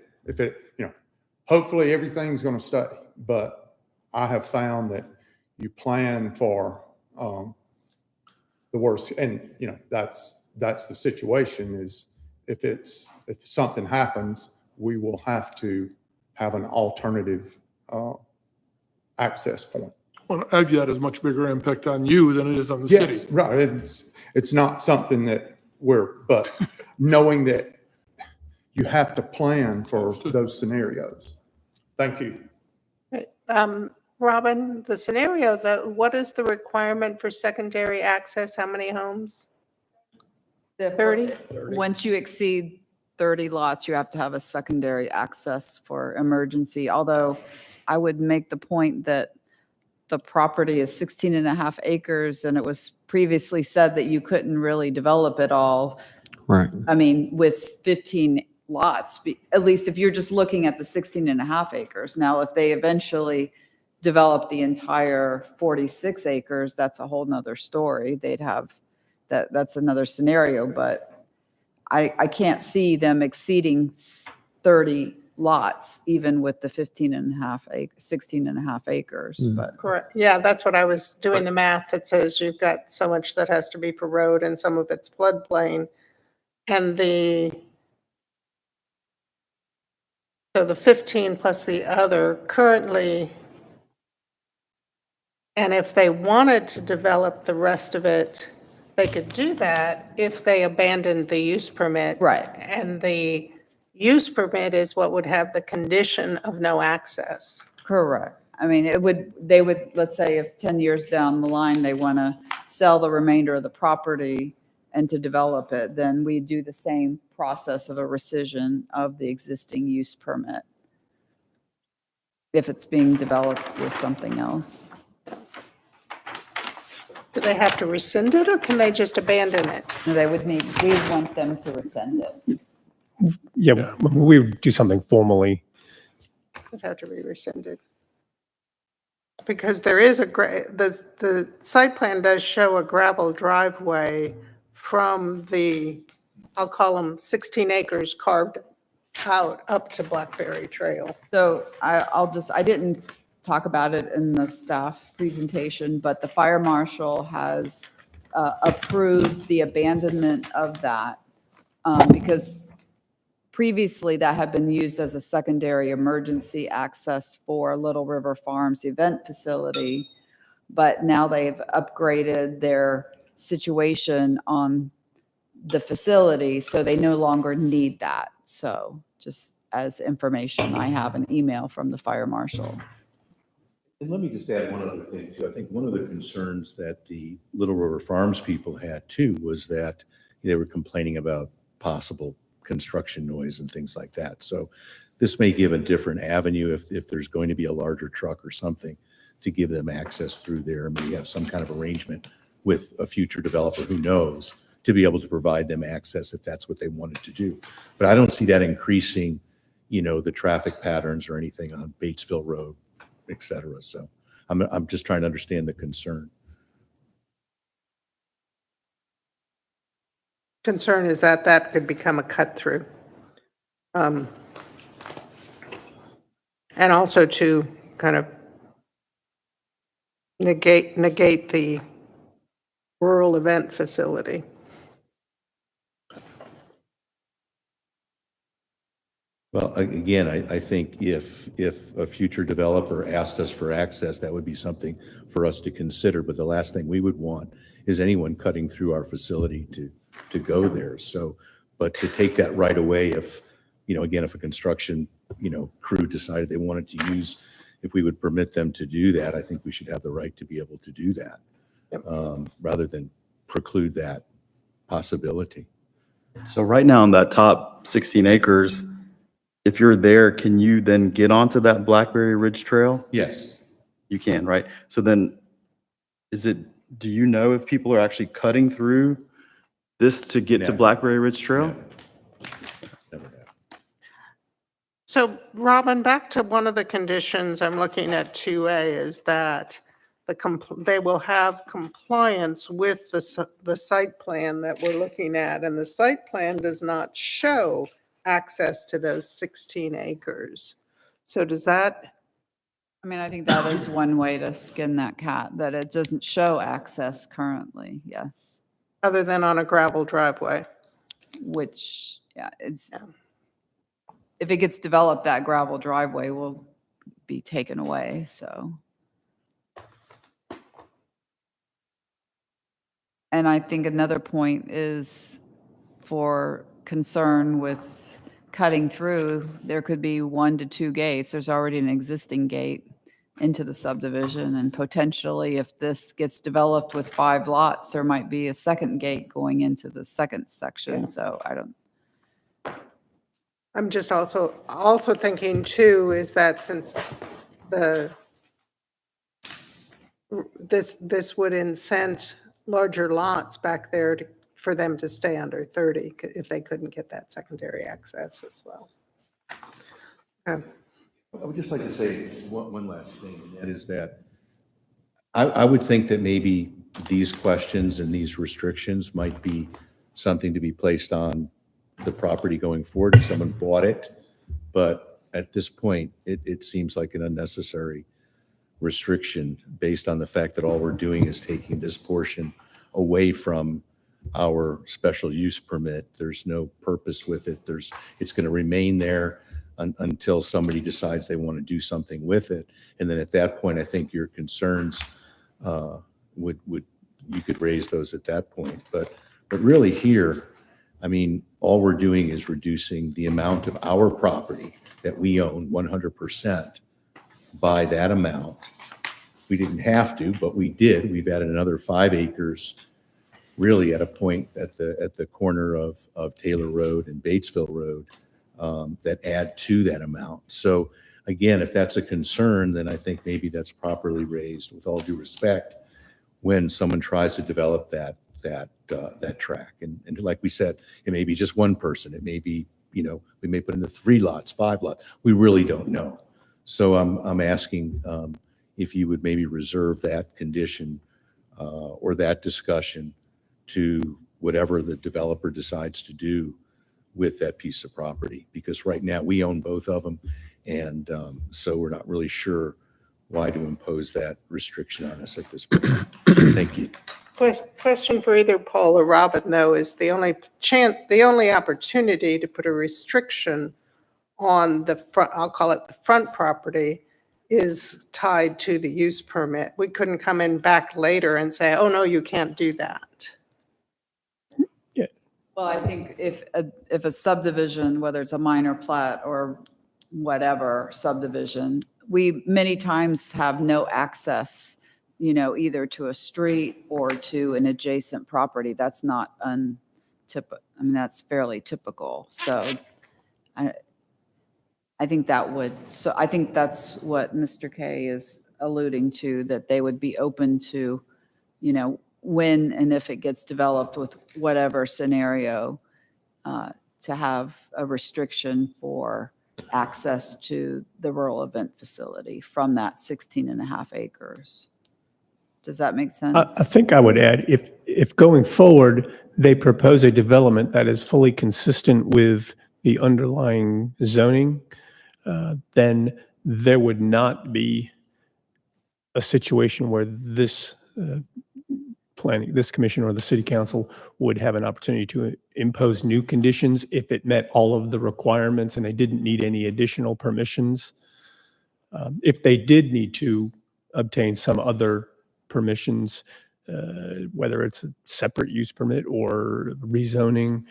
hopefully everything's going to stay, but I have found that you plan for the worst, and that's the situation. Is if something happens, we will have to have an alternative access point. well, I view that as much bigger impact on you than it is on the Yes, city. right. It's not something that but knowing that you have to plan for those scenarios. Thank you. Robin, the scenario, what is the requirement for secondary access? How many homes? 30? Once you exceed 30 lots, you have to have a secondary access for emergency. Although I would make the point that the property is 16 and a half acres, and it was previously said that you couldn't really develop it all. Right. I mean, with 15 lots, at least if you're just looking at the 16 and a half acres. Now, if they eventually develop the entire 46 acres, that's a whole nother story. They'd have, that's another scenario, but I can't see them exceeding 30 lots, even with the 16 and a half acres, but. Correct. Yeah, that's what I was doing the math. It says you've got so much that has to be for road and some of it's floodplain. And so the 15 plus the other currently, and if they wanted to develop the rest of it, they could do that if they abandoned the use permit. Right. And the use permit is what would have the condition of no access. Correct. I mean, they would, let's say if 10 years down the line, they want to sell the remainder of the property and to develop it, then we do the same process of a rescission of the existing use permit if it's being developed with something else. Do they have to rescind it, or can they just abandon it? They would need, we would want them to rescind it. Yeah, we would do something formally. It'd have to be rescinded. Because there is the site plan does show a gravel driveway from the, I'll call them 16 acres carved out up to Blackberry Trail. So I didn't talk about it in the staff presentation, but the fire marshal has approved the abandonment of that because previously that had been used as a secondary emergency access for Little River Farms event facility. But now they've upgraded their situation on the facility, so they no longer need that. So just as information, I have an email from the fire marshal. And let me just add one other thing too. I think one of the concerns that the Little River Farms people had too was that they were complaining about possible construction noise and things like that. So this may give a different avenue if there's going to be a larger truck or something to give them access through there. And we have some kind of arrangement with a future developer who knows to be able to provide them access if that's what they wanted to do. But I don't see that increasing, the traffic patterns or anything on Batesville Road, et cetera. So I'm just trying to understand the concern. Concern is that that could become a cut through. And also to kind of negate the rural event facility. Well, again, I think if a future developer asked us for access, that would be something for us to consider. But the last thing we would want is anyone cutting through our facility to go there. So, but to take that right away, if a construction crew decided they wanted to use, if we would permit them to do that, I think we should have the right to be able to do that, rather than preclude that possibility. So right now on that top 16 acres, if you're there, can you then get onto that Blackberry Ridge Trail? Yes. You can, right? So then do you know if people are actually cutting through this to get to Never. Blackberry Ridge Trail? Never have. So Robin, back to one of the conditions I'm looking at 2A is that they will have compliance with the site plan that we're looking at. And the site plan does not show access to those 16 acres. So does that, I think that is one way to skin that cat, that it doesn't show access currently, yes. other than on a gravel driveway? Which, if it gets developed, that gravel driveway will be taken away, so. And I think another point is for concern with cutting through, there could be 1 to 2 gates. There's already an existing gate into the subdivision, and potentially if this gets developed with 5 lots, there might be a second gate going into the second section. Yeah. So I'm just also thinking too, is that since this would incent larger lots back there for them to stay under 30 if they couldn't get that secondary access as well. I would just like to say one last thing, and that is that I would think that maybe these questions and these restrictions might be something to be placed on the property going forward if someone bought it. But at this point, it seems like an unnecessary restriction based on the fact that all we're doing is taking this portion away from our special use permit. There's no purpose with it. It's going to remain there until somebody decides they want to do something with it. And then at that point, I think your concerns you could raise those at that point. But really here, all we're doing is reducing the amount of our property that we own 100% by that amount. We didn't have to, but we did. We've added another 5 acres really at a point at the corner of Taylor Road and Batesville Road that add to that amount. So again, if that's a concern, then I think maybe that's properly raised. With all due respect, when someone tries to develop that track. And like we said, it may be just one person. It may be, we may put in the 3 lots, 5 lots. We really don't know. So I'm asking if you would maybe reserve that condition or that discussion to whatever the developer decides to do with that piece of property. Because right now we own both of them. And so we're not really sure why to impose that restriction on us at this point. Thank you. Question for either Paul or Robin, though, is the only opportunity to put a restriction on the front, I'll call it the front property, is tied to the use permit. We couldn't come in back later and say, oh, no, you can't do that. Well, I think if a subdivision, whether it's a minor plat or whatever subdivision, we many times have no access, either to a street or to an adjacent property. That's not untypical. I mean, that's fairly typical. So I think that's what Mr. K is alluding to, that they would be open to, when and if it gets developed with whatever scenario, to have a restriction for access to the rural event facility from that 16 and a half acres. Does that make sense? I think I would add, if going forward, they propose a development that is fully consistent with the underlying zoning, then there would not be a situation where this commission or the city council would have an opportunity to impose new conditions if it met all of the requirements and they didn't need any additional permissions. If they did need to obtain some other permissions, whether it's a separate use permit or rezoning,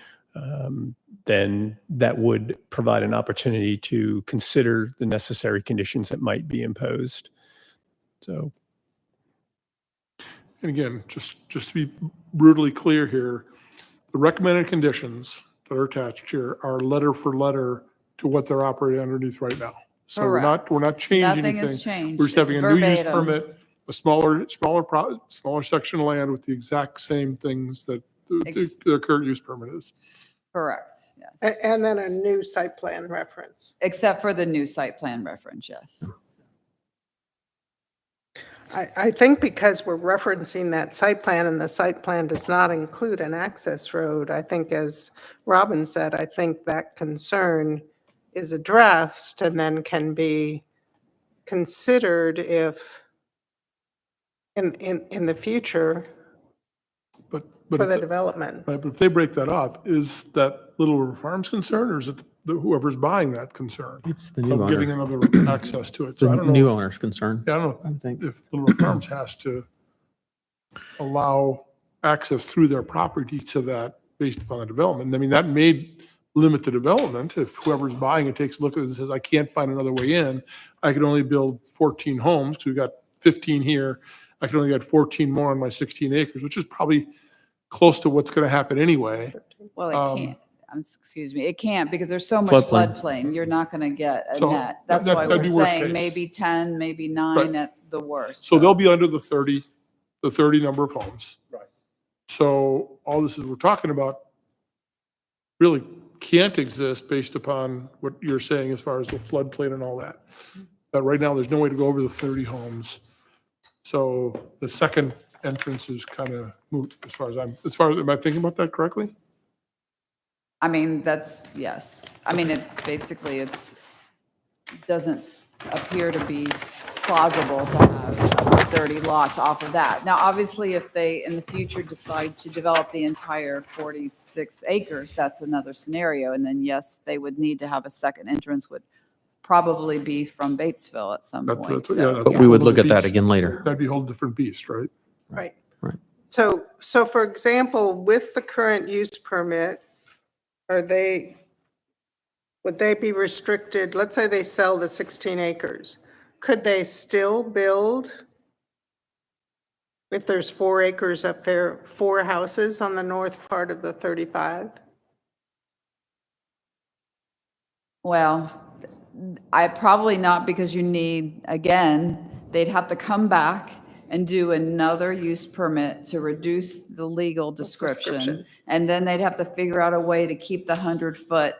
then that would provide an opportunity to consider the necessary conditions that might be imposed. So. And again, just to be brutally clear here, the recommended conditions that are attached here are letter for letter to what they're operating underneath right now. So we're not changing anything. Nothing has changed. We're just having It's a new use verbatim. permit, a smaller section of land with the exact same things that the current use permit is. Correct, yes. And then a new site plan reference. Except for the new site plan reference, yes. I think because we're referencing that site plan and the site plan does not include an access road, I think as Robin said, I think that concern is addressed and then can be considered if in the future But for the if- development. Right, but if they break that up, is that Little River Farms concerned, or is it whoever's buying that concern It's the new of getting owner. another access to it? It's So I the don't know. new if- owner's concern. Yeah, I don't I know think. if Little River Farms has to allow access through their property to that based upon the development. I mean, that may limit the development if whoever's buying it takes a look at it and says, I can't find another way in. I can only build 14 homes because we've got 15 here. I can only get 14 more on my 16 acres, which is probably close to what's going to happen anyway. Well, Um, it can't, excuse me, it can't because there's so much Floodplain. floodplain. You're not going to get a So net. That's that- why that'd we're be worst saying case. maybe 10, maybe 9 Right. at the worst. So they'll be under the 30 number of homes. Right. So all this is we're talking about really can't exist based upon what you're saying as far as the floodplain and all that. But right now, there's no way to go over the 30 homes. So the second entrance is kind of moot am I thinking about that correctly? I mean, yes. I mean, doesn't appear to be plausible to have 30 lots off of that. Now, obviously, if they in the future decide to develop the entire 46 acres, that's another scenario. And then, yes, they would need to have a second entrance, would probably be from Batesville at some That's- point. that's- So, yeah, that's- But we would Yeah. look at that again later. That'd be a whole different beast, right? Right. Right. So for example, with the current use permit, would they be restricted? Let's say they sell the 16 acres. Could they still build, if there's 4 acres up there, 4 houses on the north part of the 35? Well, I probably not, because you need, again, they'd have to come back and do another use permit to reduce the legal description. Description. And then they'd have to figure out a way to keep the 100-foot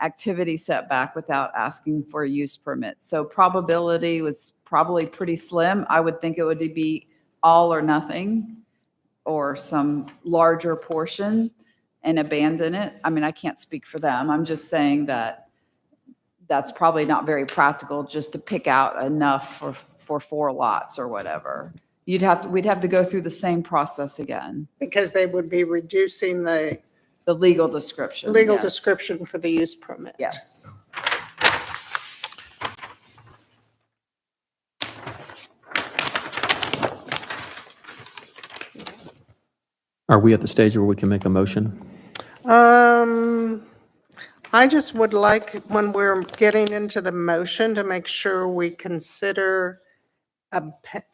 activity setback without asking for a use permit. So probability was probably pretty slim. I would think it would be all or nothing, or some larger portion and abandon it. I mean, I can't speak for them. I'm just saying that that's probably not very practical just to pick out enough for 4 lots or whatever. We'd have to go through the same process again. Because they would be reducing the The legal description. legal yes. description for the use permit. Yes. Are we at the stage where we can make a motion? I just would like, when we're getting into the motion, to make sure we consider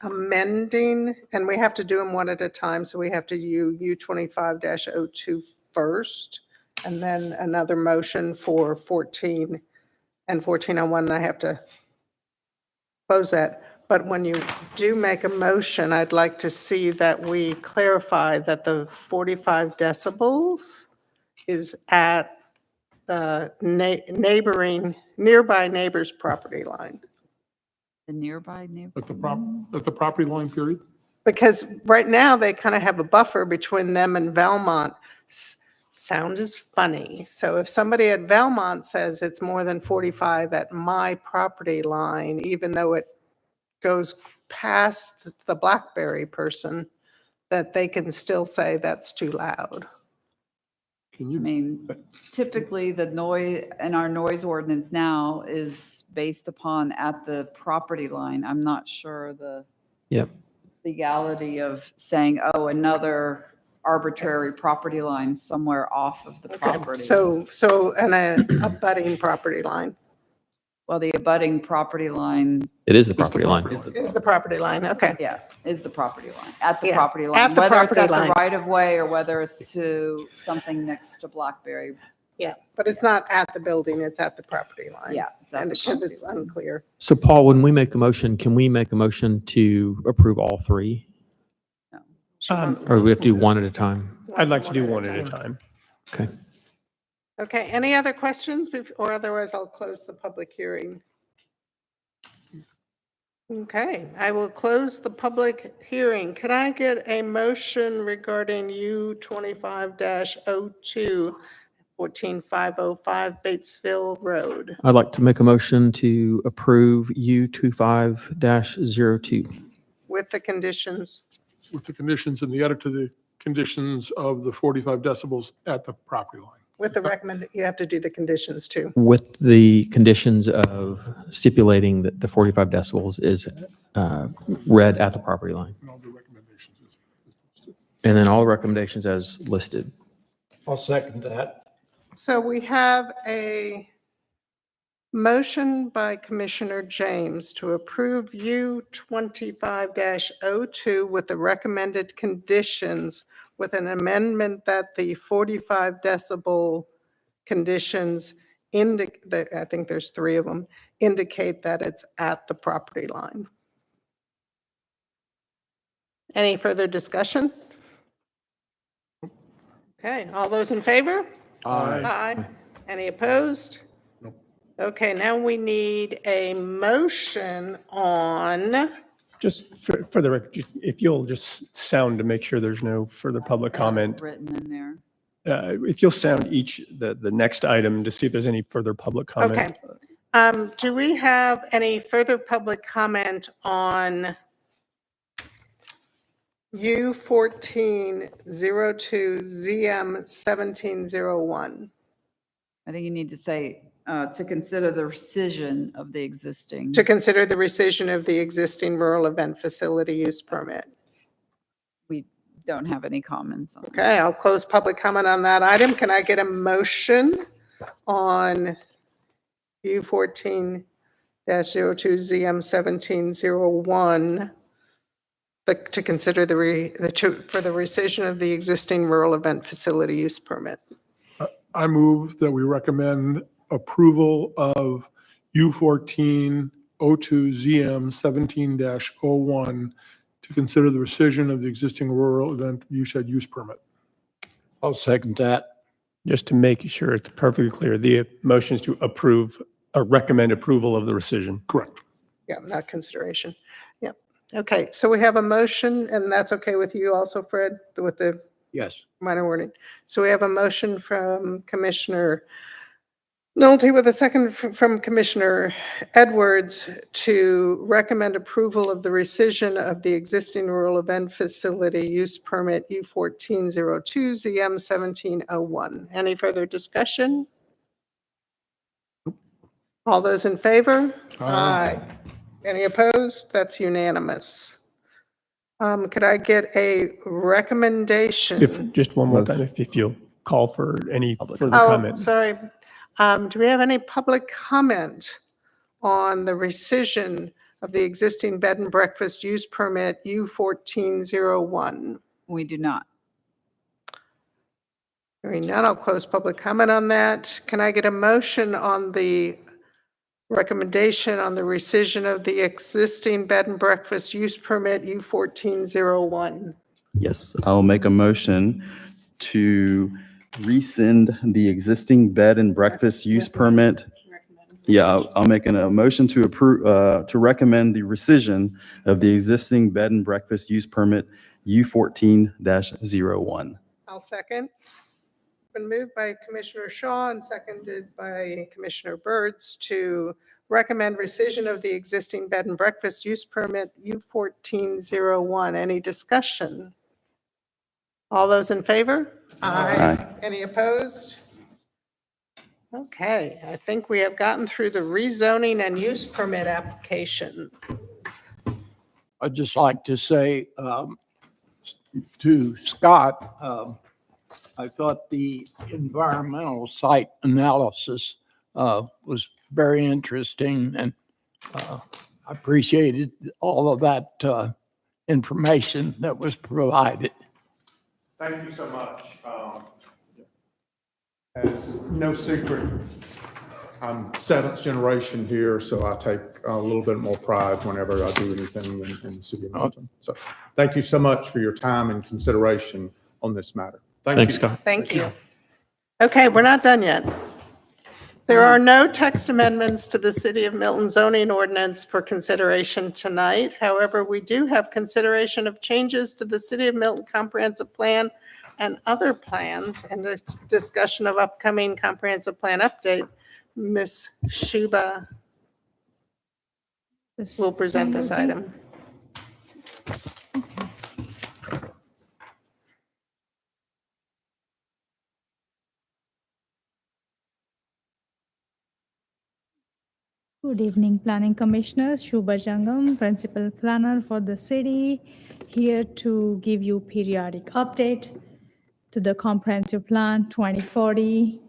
amending, and we have to do them one at a time, so we have to do U25-02 first, and then another motion for 14 and 1401, and I have to close that. But when you do make a motion, I'd like to see that we clarify that the 45 decibels is at the nearby neighbor's property line. The nearby neighbor. At the property line period? Because right now, they kind of have a buffer between them and Valmont. Sound is funny. So if somebody at Valmont says it's more than 45 at my property line, even though it goes past the BlackBerry person, that they can still say that's too loud. Can I you, mean, typically the noise in our noise ordinance now is based upon at the property line. I'm not sure the Yep. legality of saying, oh, another arbitrary property line somewhere off of the property. And a budding property line Well, the abutting property line, It is the property line. is the property line, okay. yeah, is the property line, at the Yeah, property at line. the Whether it's property at the line. right of way or whether it's to something next to BlackBerry. Yeah, but it's not at the building, it's at the property line. Yeah. It's at And the because property it's line. unclear. So Paul, when we make a motion, can we make a motion to approve all 3? Or do we have to do one at a time? I'd like to do one at a time. Okay. Okay, any other questions, or otherwise I'll close the public hearing? Okay, I will close the public hearing. Could I get a motion regarding U25-02, 14505 Batesville Road? I'd like to make a motion to approve U25-02. With the conditions, with the conditions and the edit to the conditions of the 45 decibels at the property line? with the you have to do the conditions too. With the conditions of stipulating that the 45 decibels is read at the property line. And all the recommendations is listed. And then all recommendations as listed. I'll second that. So we have a motion by Commissioner James to approve U25-02 with the recommended conditions, with an amendment that the 45 decibel conditions I think there's 3 of them, indicate that it's at the property line. Any further discussion? Okay, all those in favor? Aye. Any opposed? Okay, now we need a motion on, Just for the record, if you'll just sound to make sure there's no further public comment. Written in there. If you'll sound the next item to see if there's any further public comment. okay. Do we have any further public comment on U1402ZM1701? I think you need to say, to consider the rescission of the existing. To consider the rescission of the existing rural event facility use permit. We don't have any comments on that. Okay, I'll close public comment on that item. Can I get a motion on U14-02ZM1701 to consider for the rescission of the existing rural event facility use permit? I move that we recommend approval of U14-02ZM17-01 to consider the rescission of the existing rural event viewshed use permit. I'll second that. Just to make sure it's perfectly clear, the motion is to approve or recommend approval of the rescission. Correct. Yeah, not consideration. Yep. Okay, so we have a motion, and that's okay with you also, Fred, with the Yes. minor wording. So we have a motion from Commissioner Nolte with a second from Commissioner Edwards to recommend approval of the rescission of the existing rural event facility use permit U1402 ZM 1701. Any further discussion? All those in favor? Aye. Any opposed? That's unanimous. Could I get a recommendation? If, just one more time, if you'll call for any further Oh, comment. sorry. Do we have any public comment on the rescission of the existing bed and breakfast use permit U1401? We do not. Hearing none, I'll close public comment on that. Can I get a motion on the recommendation on the rescission of the existing bed and breakfast use permit U1401? Yes, I'll make a motion to rescind the existing bed and breakfast use permit. Yeah, I'll make a motion to approve, to recommend the rescission of the existing bed and breakfast use permit U14-01. I'll second. Been moved by Commissioner Shaw and seconded by Commissioner Birds to recommend rescission of the existing bed and breakfast use permit U1401. Any discussion? All those in favor? Aye. Any opposed? Okay, I think we have gotten through the rezoning and use permit application. I'd just like to say to Scott, I thought the environmental site analysis was very interesting, and I appreciated all of that information that was provided. Thank you so much. As no secret, I'm seventh generation here, so I take a little bit more pride whenever I do anything in the city of Milton. So thank you so much for your time and consideration on this matter. Thank Thanks, you. Scott. Thank you. Okay, we're not done yet. There are no text amendments to the City of Milton zoning ordinance for consideration tonight. However, we do have consideration of changes to the City of Milton Comprehensive Plan and other plans and a discussion of upcoming comprehensive plan update. Ms. Shuba will present this item. Good evening, Planning Commissioners. Shubha Jangam, Principal Planner for the city, here to give you periodic update to the Comprehensive Plan 2040.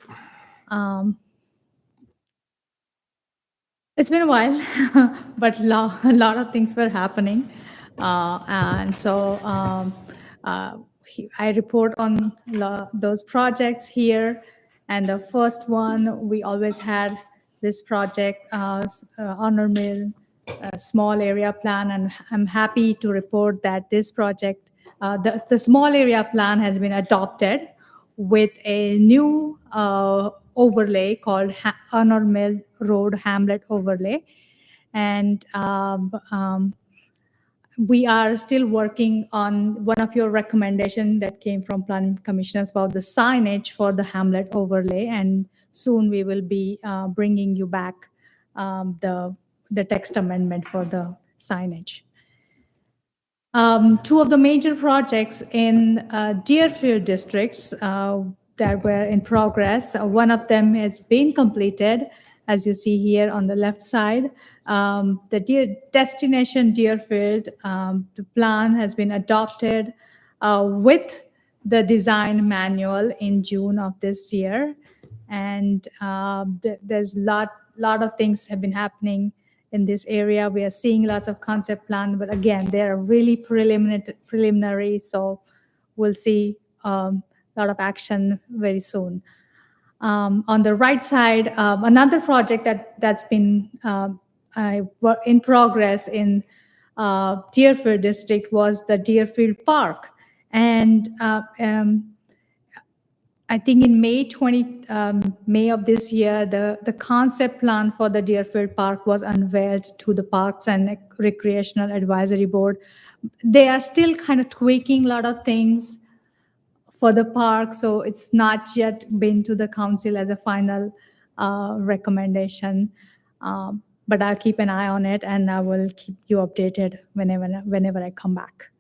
It's been a while, but a lot of things were happening. And so I report on those projects here. And the first one, we always had this project, Honor Mill, small area plan. And I'm happy to report that this project, the small area plan has been adopted with a new overlay called Honor Mill Road Hamlet Overlay. And we are still working on one of your recommendations that came from Planning Commissioners about the signage for the Hamlet Overlay. And soon we will be bringing you back the text amendment for the signage. Two of the major projects in Deerfield districts that were in progress. One of them has been completed, as you see here on the left side. The destination Deerfield, the plan has been adopted with the design manual in June of this year. And there's lot of things have been happening in this area. We are seeing lots of concept plan, but again, they're really preliminary. So we'll see a lot of action very soon. On the right side, another project that's been in progress in Deerfield district was the Deerfield Park. And I think in May of this year, the concept plan for the Deerfield Park was unveiled to the Parks and Recreational Advisory Board. They are still kind of tweaking a lot of things for the park, so it's not yet been to the council as a final recommendation. But I'll keep an eye on it, and I will keep you updated whenever I come back.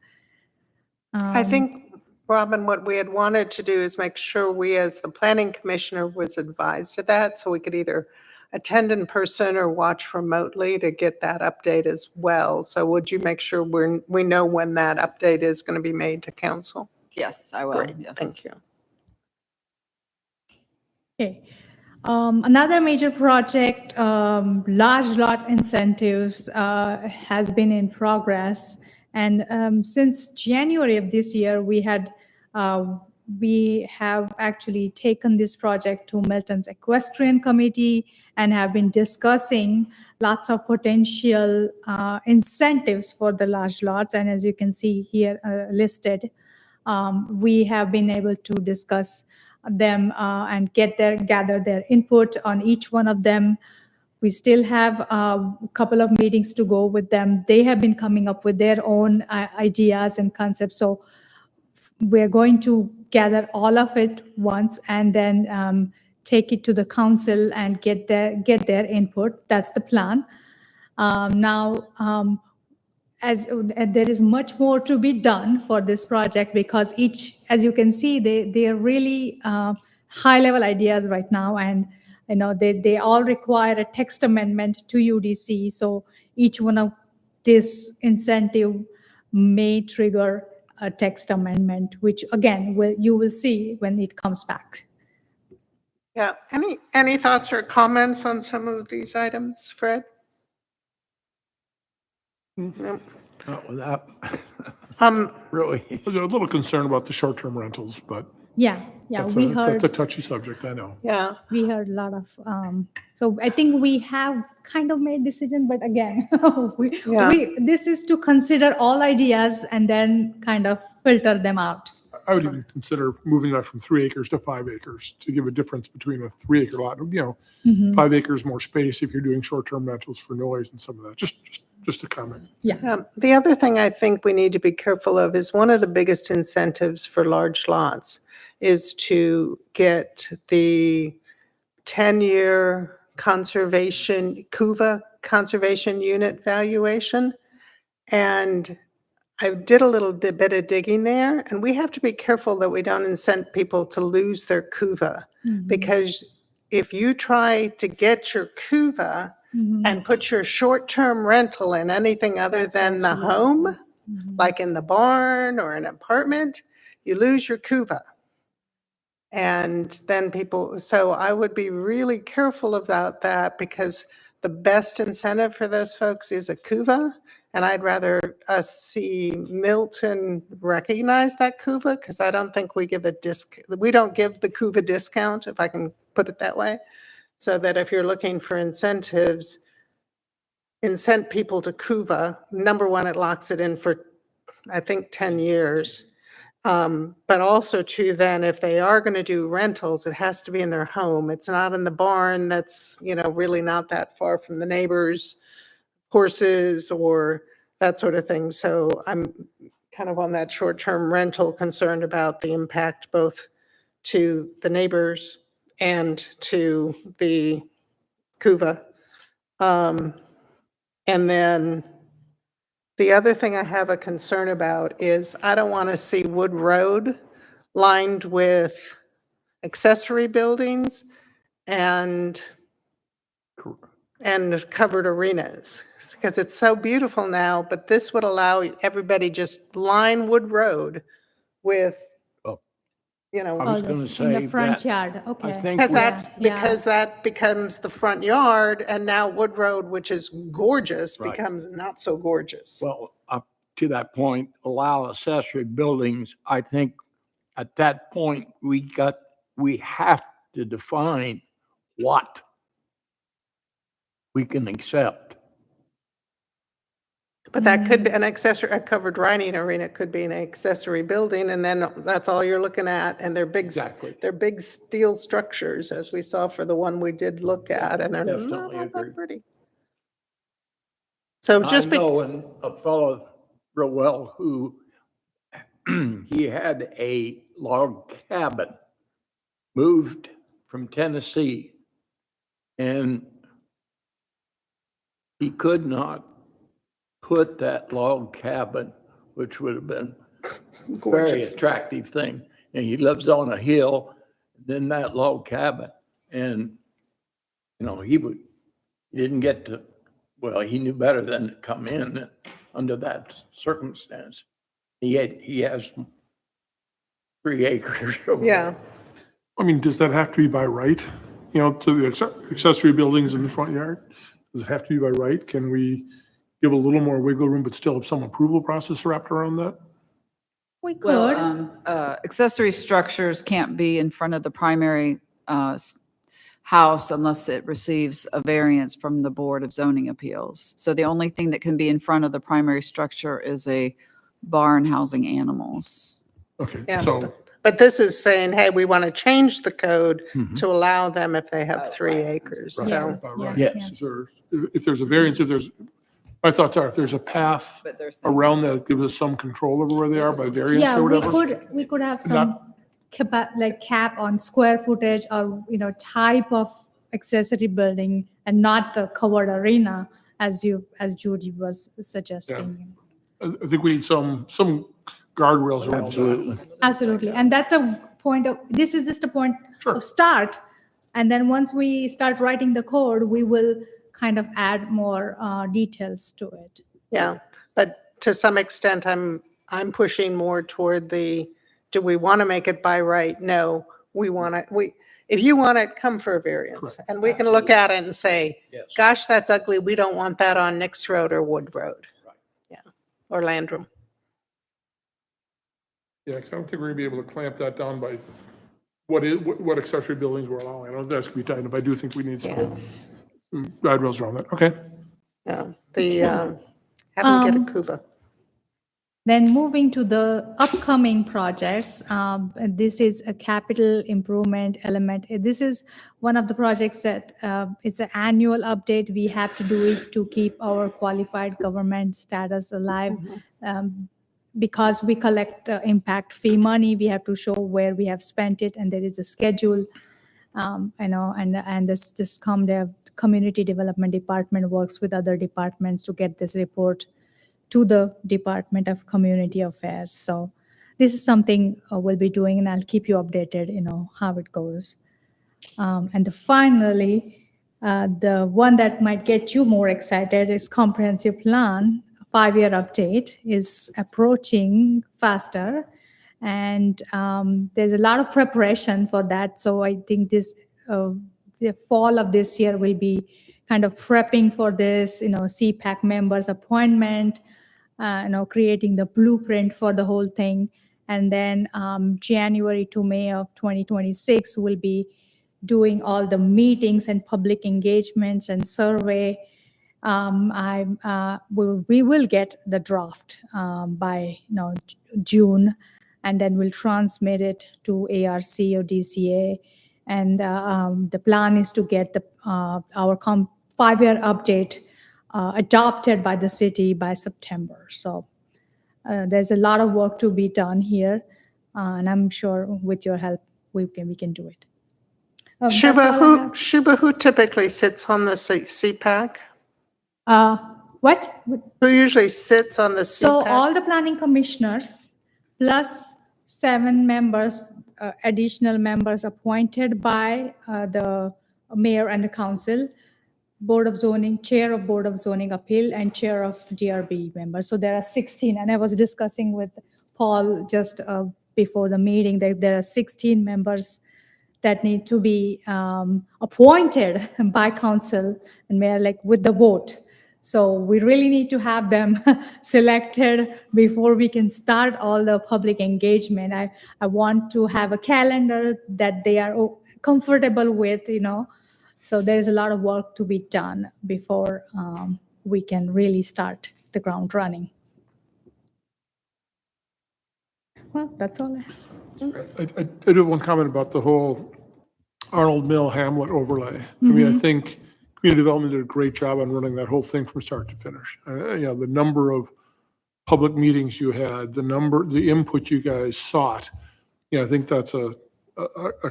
I think, Robin, what we had wanted to do is make sure we, as the planning commissioner, was advised of that, so we could either attend in person or watch remotely to get that update as well. So would you make sure we know when that update is going to be made to council? Yes, I will. Great, Yes. thank you. Okay. Another major project, large lot incentives, has been in progress. And since January of this year, we have actually taken this project to Milton's Equestrian Committee and have been discussing lots of potential incentives for the large lots. And as you can see here listed, we have been able to discuss them and gather their input on each one of them. We still have a couple of meetings to go with them. They have been coming up with their own ideas and concepts. So we're going to gather all of it once and then take it to the council and get their input. That's the plan. As there is much more to be done for this project, because as you can see, they are really high level ideas right now, and they all require a text amendment to UDC. So each one of this incentive may trigger a text amendment, which again you will see when it comes back. Yeah, any thoughts or comments on some of these items, Fred? No. Not without, really. I was a little concerned about the short-term rentals, but Yeah, that's we that's a heard touchy subject, I know. Yeah, a lot of, so I think we have kind of made decision, but again, Yeah. this is to consider all ideas and then kind of filter them out. I would even consider moving that from 3 acres to 5 acres to give a difference between a 3-acre lot. 5 acres more space if you're doing short-term rentals for noise and some of that. Just a comment. The other thing I think we need to be careful of is one of the biggest incentives for large lots is to get the 10-year conservation, CUVA conservation unit valuation. And I did a little bit of digging there, and we have to be careful that we don't incent people to lose their CUVA. Because if you try to get your CUVA and put your short-term rental in anything other than the home, like in the barn or an apartment, you lose your CUVA. And then so I would be really careful about that, because the best incentive for those folks is a CUVA. And I'd rather us see Milton recognize that CUVA, because I don't think we don't give the CUVA discount, if I can put it that way. So that if you're looking for incentives, incent people to CUVA. Number one, it locks it in for, I think, 10 years. But also too, then if they are going to do rentals, it has to be in their home. It's not in the barn that's, really not that far from the neighbors' horses or that sort of thing. So I'm kind of on that short-term rental, concerned about the impact both to the neighbors and to the CUVA. And then the other thing I have a concern about is I don't want to see Wood Road lined with accessory buildings and covered arenas, because it's so beautiful now, but this would allow everybody just line Wood Road with, I was going to in say the front that. yard, okay. I think because that becomes the front yard, and now Wood Road, which is gorgeous, Right. becomes not so gorgeous. Well, up to that point, allow accessory buildings. I think at that point, we have to define what we can accept. But that could be an accessory, a covered riding arena could be an accessory building, and then that's all you're looking at, and they're big, Exactly. they're big steel structures, as we saw for the one we did look at, and they're not Definitely agree. that pretty. So I just be, know a fellow real well who he had a log cabin moved from Tennessee, and he could not put that log cabin, which would have been a very attractive thing. And he lives on a hill, then that log cabin. And, he didn't get to, well, he knew better than to come in under that circumstance. He has 3 acres. yeah. I mean, does that have to be by right? To the accessory buildings in the front yard? Does it have to be by right? Can we give a little more wiggle room, but still have some approval process wrapped around that? We could. Well, accessory structures can't be in front of the primary house unless it receives a variance from the Board of Zoning Appeals. So the only thing that can be in front of the primary structure is a barn housing animals. Okay, Yeah, so, but this is saying, hey, we want to change the code to allow them if they have 3 acres, right, so. by right. Yes. If there's a variance, my thoughts are, if there's a path But they're saying- around that gives us some control over where they are by variance Yeah, or we whatever. could have Not- some cap on square footage or, type of accessory building and not the covered arena as Judy was suggesting. I think we need some guardrails around that. Absolutely. Absolutely. And that's this is just a point Sure. of start. And then once we start writing the code, we will kind of add more details to it. Yeah, but to some extent, I'm pushing more toward do we want to make it by right? No, we want to, if you want it, come for a variance. Correct. And we can look at it and say, Yes. gosh, that's ugly. We don't want that on Nix Road or Wood Road. Right. Yeah, or Landrum. Yeah, because I don't think we're gonna be able to clamp that down by what accessory buildings we're allowing. I don't think that's gonna be tight enough. I do think we need some guardrails around that. Okay. Yeah, have them get a CUVA. Then moving to the upcoming projects, this is a capital improvement element. This is one of the projects that it's an annual update. We have to do it to keep our qualified government status alive. Because we collect impact fee money, we have to show where we have spent it, and there is a schedule. And this community development department works with other departments to get this report to the Department of Community Affairs. So this is something we'll be doing, and I'll keep you updated, how it goes. And finally, the one that might get you more excited is comprehensive plan. 5-year update is approaching faster, and there's a lot of preparation for that. So I think the fall of this year will be kind of prepping for this, CPAC members appointment, creating the blueprint for the whole thing. And then January to May of 2026 will be doing all the meetings and public engagements and survey. We will get the draft by June, and then we'll transmit it to ARC or DCA. And the plan is to get our 5-year update adopted by the city by September. So there's a lot of work to be done here, and I'm sure with your help we can do it. That's all I have. Shuba, who typically sits on the CPAC? What? Who usually sits on the So CPAC? all the planning commissioners plus 7 members, additional members appointed by the mayor and the council, Board of Zoning, Chair of Board of Zoning Appeal, and Chair of DRB members. So there are 16. And I was discussing with Paul just before the meeting that there are 16 members that need to be appointed by council and mayor, with the vote. So we really need to have them selected before we can start all the public engagement. I want to have a calendar that they are comfortable with, So there is a lot of work to be done before we can really start the ground running. Well, that's all I have. I do have one comment about the whole Arnold Mill Hamlet overlay. I mean, I think community development did a great job on running that whole thing from start to finish. You know, the number of public meetings you had, the input you guys sought, you know, I think that's a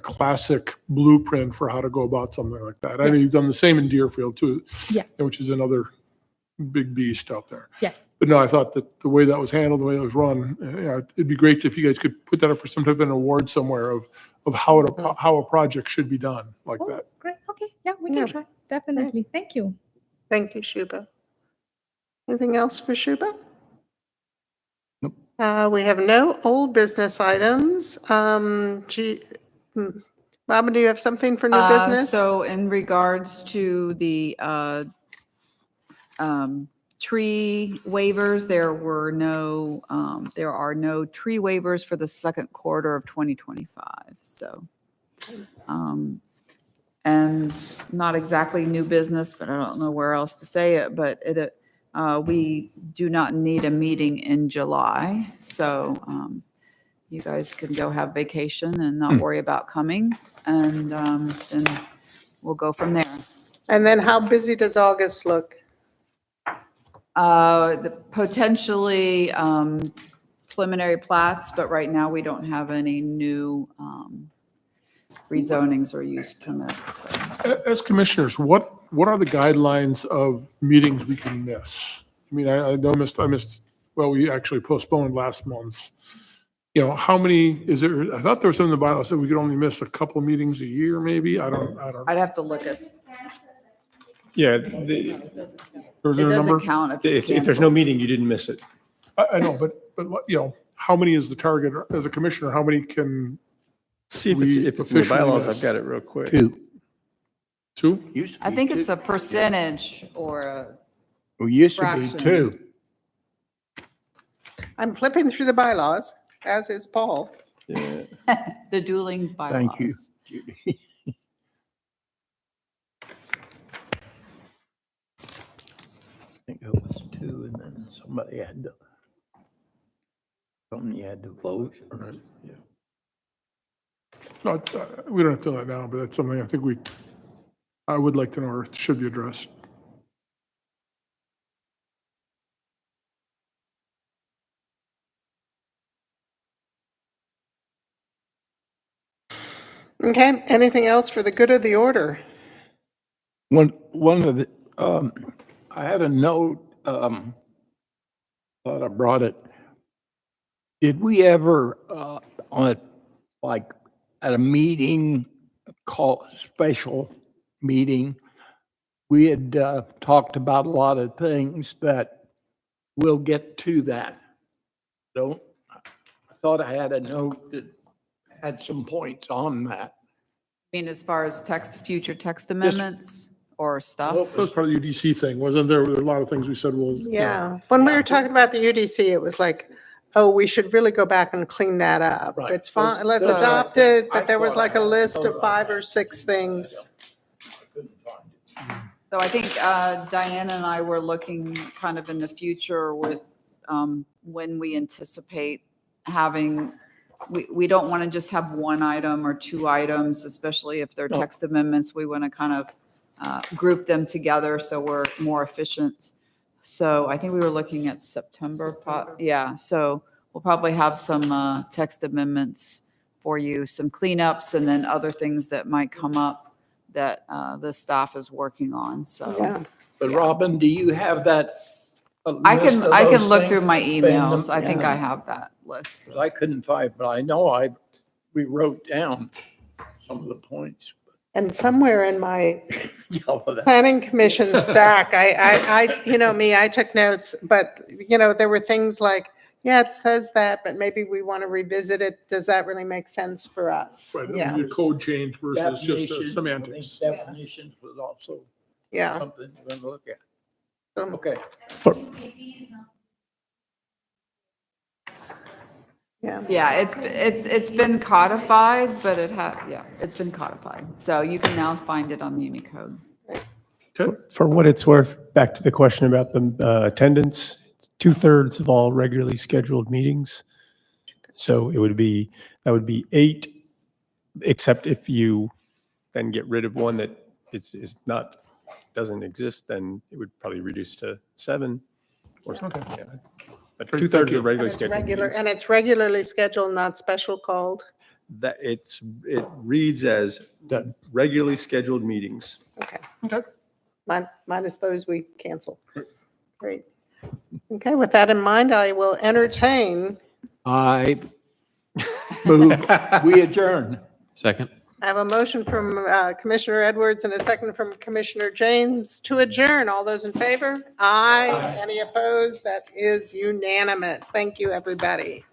classic blueprint for how to go about something like that. I know you've done the same in Deerfield too, Yeah. which is another big beast out there. Yes. But no, I thought that the way that was handled, the way it was run, you know, it'd be great if you guys could put that up for some type of an award somewhere of how a project should be done like Oh, that. great. Okay. Yeah, we can Yeah. try. Definitely. Thank you. Thank you, Shuba. Anything else for Shuba? Nope. We have no old business items. Robin, do you have something for new business? So in regards to the tree waivers, there are no tree waivers for the second quarter of 2025. So, and not exactly new business, but I don't know where else to say it, but we do not need a meeting in July. So, you guys can go have vacation and not worry about coming, and then we'll go from there. And then how busy does August look? Potentially preliminary plats, but right now we don't have any new rezonings or use permits. So. As commissioners, what are the guidelines of meetings we can miss? I mean, I missed, well, we actually postponed last month's. You know, how many is there? I thought there was something in the bylaw said we could only miss a couple of meetings a year, maybe. I don't. I'd have to look at. Yeah, There was It there a number? doesn't count if it's if there's no meeting, you didn't miss it. I know, but you know, how many is the target as a commissioner? How many can See if we it's in the officially bylaws, miss? I've got it real quick. Two. Two? Used to I be think two. it's a percentage or a. Well, used to be fraction. two. I'm flipping through the bylaws, as is Paul. The dueling bylaws. Thank you, Judy. I think it was two, and then somebody had to vote. Right, yeah. No, we don't have to do that now, but that's something I think I would like to know, or it should be addressed. Okay, anything else for the good of the order? One of the, I had a note, thought I brought it. Did we ever, like, at a meeting, special meeting, we had talked about a lot of things that we'll get to that. I thought I had a note that had some points on that. I mean, as far as future text amendments or stuff? That was part of the UDC thing, wasn't there? There were a lot of things we said, well. Yeah, when we were talking about the UDC, it was like, oh, we should really go back and clean that up. Right. It's fine, let's those- adopt it, I but there was thought like I a had list those of 5 or 6 things. I couldn't find it. So I think Diana and I were looking kind of in the future with when we anticipate having, we don't want to just have one item or 2 items, especially if they're text amendments. We want to kind of group them together so we're more efficient. So I think we were looking at September. Yeah, so we'll probably have some text amendments for you, some cleanups, and then other things that might come up that the staff is working on, so. Yeah. But Robin, do you have that? I list can, of I can those look through things? my Bend them emails. I think I down. have that list. I couldn't find, but I know we wrote down some of the points. And somewhere in my Yeah, well, that- planning commission stack, I, you know me, I took notes, but, you know, there were things like, yeah, it says that, but maybe we want to revisit it. Does that really make sense for us? Right, it Yeah, would be a code change versus just Definitions, semantics. I think definitions was also yeah. something we're going to look at. Um, Okay. Yeah. Yeah, it's been codified, but it's been codified. So you can now find it on Unicode. Okay, For what it's worth, back to the question about the attendance, 2/3 of all regularly scheduled meetings. So that would be 8, except if you then get rid of one that is not, doesn't exist, then it would probably reduce to 7 or something. Yeah. But Great, 2/3 thank of you. the regularly And it's scheduled regular, meetings. and it's regularly scheduled, not special called. That it reads as regularly scheduled meetings. Okay. Okay. Minus those we cancel. Great. Okay, with that in mind, I will entertain. I move, we adjourn. Second. I have a motion from Commissioner Edwards and a second from Commissioner James to adjourn. All those in favor? Aye. Any opposed? That is unanimous. Thank you, everybody.